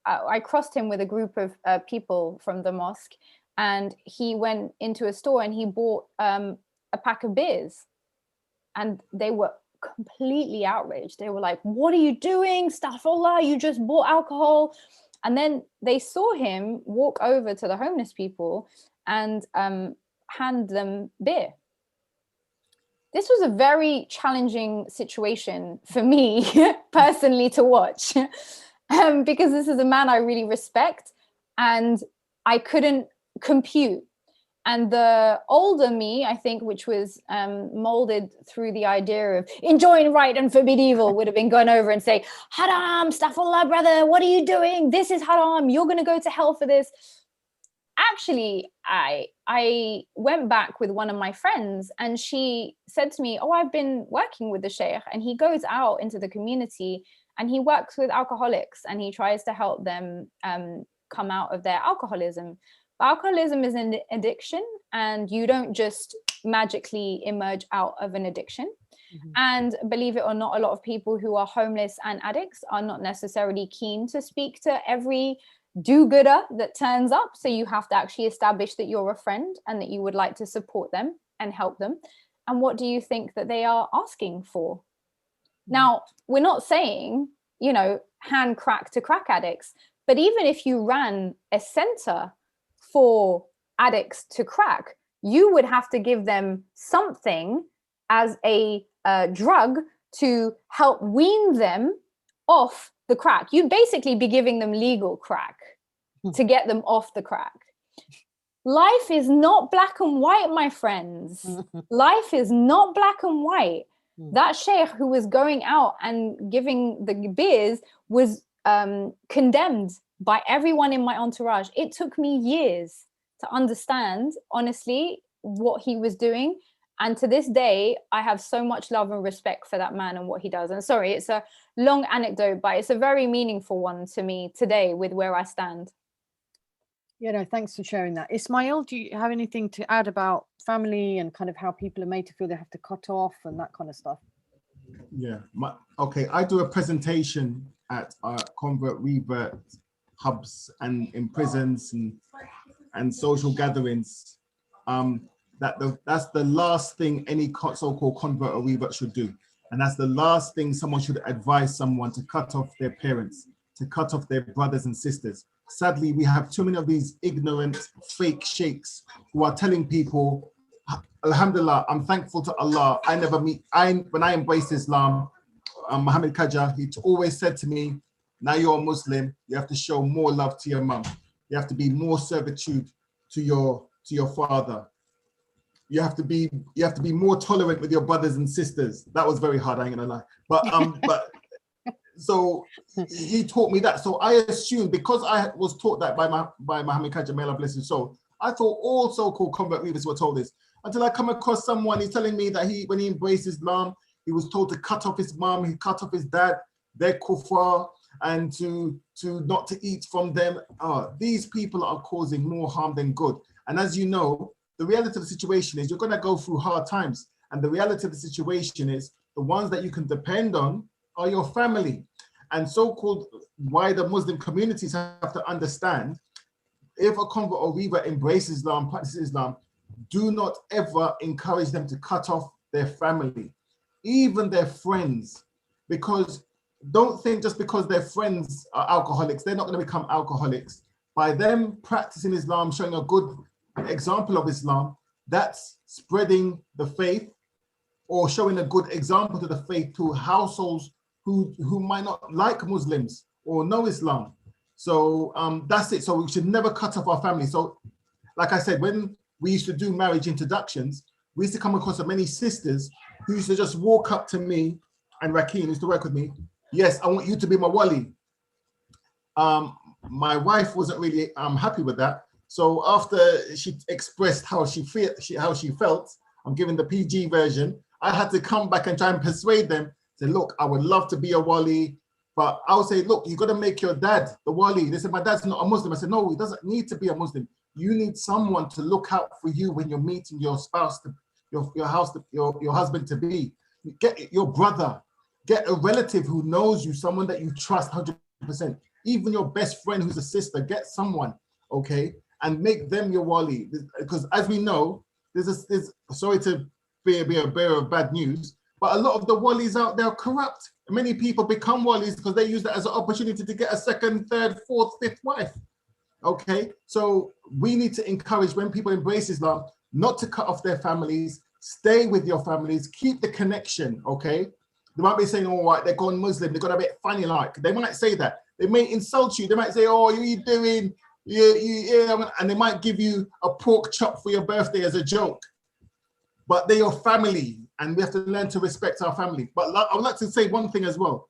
I crossed him with a group of people from the mosque, and he went into a store and he bought a pack of beers, and they were completely outraged. They were like, "What are you doing? Astaghfirullah, you just bought alcohol." And then they saw him walk over to the homeless people and hand them beer. This was a very challenging situation for me personally to watch, because this is a man I really respect, and I couldn't compute. And the older me, I think, which was molded through the idea of enjoying right and forbid evil, would have been going over and say, "Haram, astaghfirullah, brother, what are you doing? This is haram, you're going to go to hell for this." Actually, I went back with one of my friends, and she said to me, "Oh, I've been working with the sheikh, and he goes out into the community and he works with alcoholics and he tries to help them come out of their alcoholism." Alcoholism is an addiction, and you don't just magically emerge out of an addiction. Mm-hmm. And believe it or not, a lot of people who are homeless and addicts are not necessarily keen to speak to every do-gooder that turns up. So you have to actually establish that you're a friend and that you would like to support them and help them. And what do you think that they are asking for? Mm-hmm. Now, we're not saying, you know, hand crack to crack addicts, but even if you ran a center for addicts to crack, you would have to give them something as a drug to help wean them off the crack. You'd basically be giving them legal crack to get them off the crack. Life is not black and white, my friends. Life is not black and white. That sheikh who was going out and giving the beers was condemned by everyone in my entourage. It took me years to understand, honestly, what he was doing. And to this day, I have so much love and respect for that man and what he does. And sorry, it's a long anecdote, but it's a very meaningful one to me today with where I stand. Yeah, no, thanks for sharing that. Ismail, do you have anything to add about family and kind of how people are made to feel they have to cut off and that kind of stuff? Yeah, okay, I do a presentation at convert revert hubs and in prisons and social gatherings. That's the last thing any so-called convert or revert should do. And that's the last thing someone should advise someone, to cut off their parents, to cut off their brothers and sisters. Sadly, we have too many of these ignorant, fake sheikhs who are telling people, Alhamdulillah, I'm thankful to Allah. When I embraced Islam, Muhammad Kaja, he always said to me, now you're a Muslim, you have to show more love to your mum. You have to be more servitude to your father. You have to be more tolerant with your brothers and sisters. That was very hard, I ain't gonna lie. But so he taught me that. So I assumed, because I was taught that by Muhammad Kaja, may Allah bless his soul, I thought all so-called convert leaders were told this, until I come across someone, he's telling me that when he embraced Islam, he was told to cut off his mum, he cut off his dad, they're kuffar, and to not to eat from them. These people are causing more harm than good. And as you know, the reality of the situation is you're going to go through hard times. And the reality of the situation is the ones that you can depend on are your family. And so-called wider Muslim communities have to understand, if a convert or weaver embraces Islam, practices Islam, do not ever encourage them to cut off their family, even their friends, because don't think just because their friends are alcoholics, they're not going to become alcoholics. By them practicing Islam, showing a good example of Islam, that's spreading the faith or showing a good example to the faith to households who might not like Muslims or know Islam. So that's it. So we should never cut off our family. So like I said, when we used to do marriage introductions, we used to come across many sisters who used to just walk up to me, and Rakeen used to work with me. Yes, I want you to be my wali. My wife wasn't really happy with that. So after she expressed how she felt, I'm giving the PG version, I had to come back and try and persuade them, say, look, I would love to be a wali, but I would say, look, you got to make your dad the wali. They said, my dad's not a Muslim. I said, no, he doesn't need to be a Muslim. You need someone to look out for you when you're meeting your spouse, your husband to be. Get your brother, get a relative who knows you, someone that you trust 100%. Even your best friend who's a sister, get someone, okay, and make them your wali. Because as we know, there's sorry to be a bearer of bad news, but a lot of the walis out there are corrupt. Many people become walis because they use that as an opportunity to get a second, third, fourth, fifth wife. Okay, so we need to encourage, when people embrace Islam, not to cut off their families, stay with your families, keep the connection, okay? They might be saying, all right, they're gone Muslim, they're gonna be funny like. They might say that. They may insult you. They might say, oh, what are you doing? Yeah, and they might give you a pork chop for your birthday as a joke. But they're your family, and we have to learn to respect our family. But I would like to say one thing as well,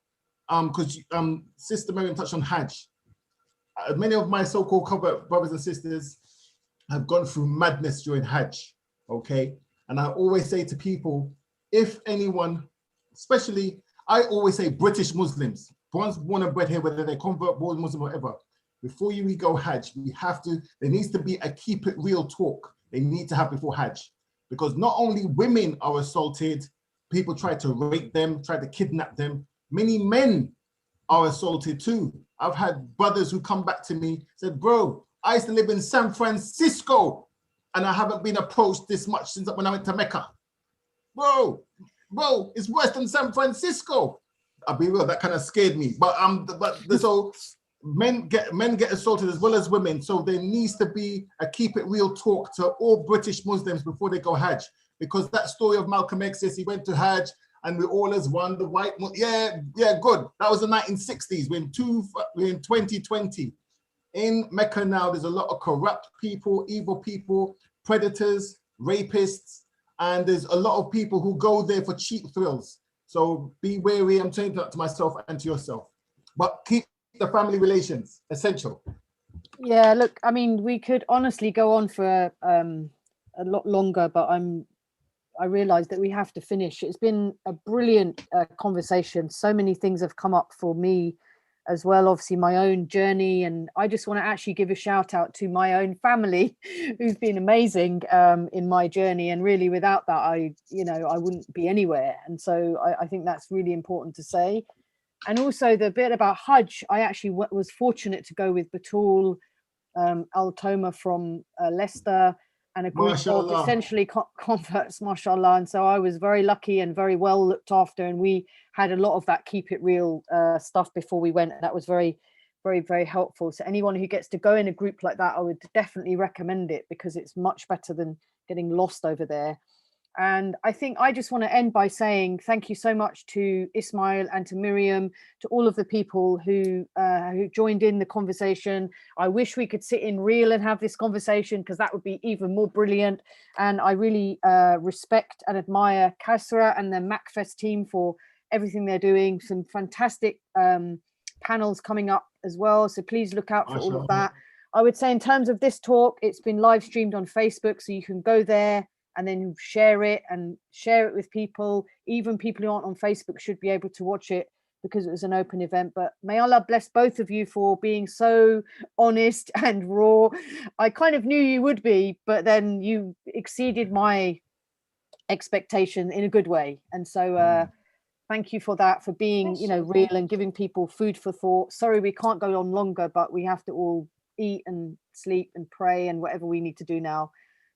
because Sister Myriam touched on Hajj. Many of my so-called convert brothers and sisters have gone through madness during Hajj, okay? And I always say to people, if anyone, especially, I always say British Muslims, ones born and bred here, whether they convert, born Muslim, or whatever, before we go Hajj, there needs to be a keep it real talk they need to have before Hajj. Because not only women are assaulted, people try to rape them, try to kidnap them, many men are assaulted too. I've had brothers who come back to me, said, bro, I used to live in San Francisco and I haven't been approached this much since when I went to Mecca. Bro, it's worse than San Francisco. I'll be real, that kind of scared me. So men get assaulted as well as women. So there needs to be a keep it real talk to all British Muslims before they go Hajj. Because that story of Malcolm X, he went to Hajj and we all as one, the white, yeah, good. That was the 1960s. We're in 2020. In Mecca now, there's a lot of corrupt people, evil people, predators, rapists, and there's a lot of people who go there for cheap thrills. So be wary. I'm saying that to myself and to yourself. But keep the family relations essential. Yeah, look, I mean, we could honestly go on for a lot longer, but I realize that we have to finish. It's been a brilliant conversation. So many things have come up for me as well, obviously my own journey, and I just want to actually give a shout out to my own family who's been amazing in my journey, and really without that I wouldn't be anywhere. And so I think that's really important to say. And also the bit about Hajj, I actually was fortunate to go with Batul Al-Toma from Leicester, and a group of essentially converts, mashallah. And so I was very lucky and very well looked after, and we had a lot of that keep it real stuff before we went, and that was very, very, very helpful. So anyone who gets to go in a group like that, I would definitely recommend it, because it's much better than getting lost over there. And I think I just want to end by saying thank you so much to Ismeal and to Myriam, to all of the people who joined in the conversation. I wish we could sit in real and have this conversation, because that would be even more brilliant. And I really respect and admire Qaisra and the MACFEST team for everything they're doing. Some fantastic panels coming up as well. So please look out for all of that. I would say in terms of this talk, it's been live streamed on Facebook, so you can go there and then share it with people. Even people who aren't on Facebook should be able to watch it, because it was an open event. But may Allah bless both of you for being so honest and raw. I kind of knew you would be, but then you exceeded my expectation in a good way. And so thank you for that, for being, you know, real and giving people food for thought. Sorry, we can't go on longer, but we have to all eat and sleep and pray and whatever we need to do now.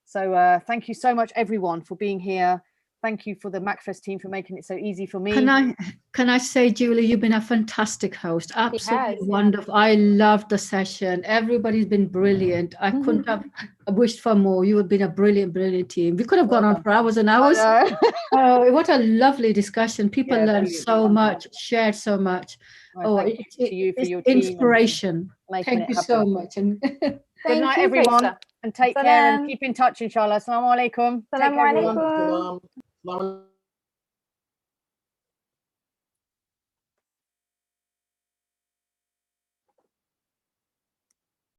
So thank you so much, everyone, for being here. Thank you for the MACFEST team for making it so easy for me. Can I say, Julie, you've been a fantastic host. Absolutely wonderful. I loved the session. Everybody's been brilliant. I couldn't have wished for more. You have been a brilliant, brilliant team. We could have gone on for hours and hours. Oh, what a lovely discussion. People learned so much, shared so much. Thank you to you for your inspiration. Thank you so much. And good night, everyone. And take care and keep in touch, inshallah. Assalamu alaikum. Assalamu alaikum.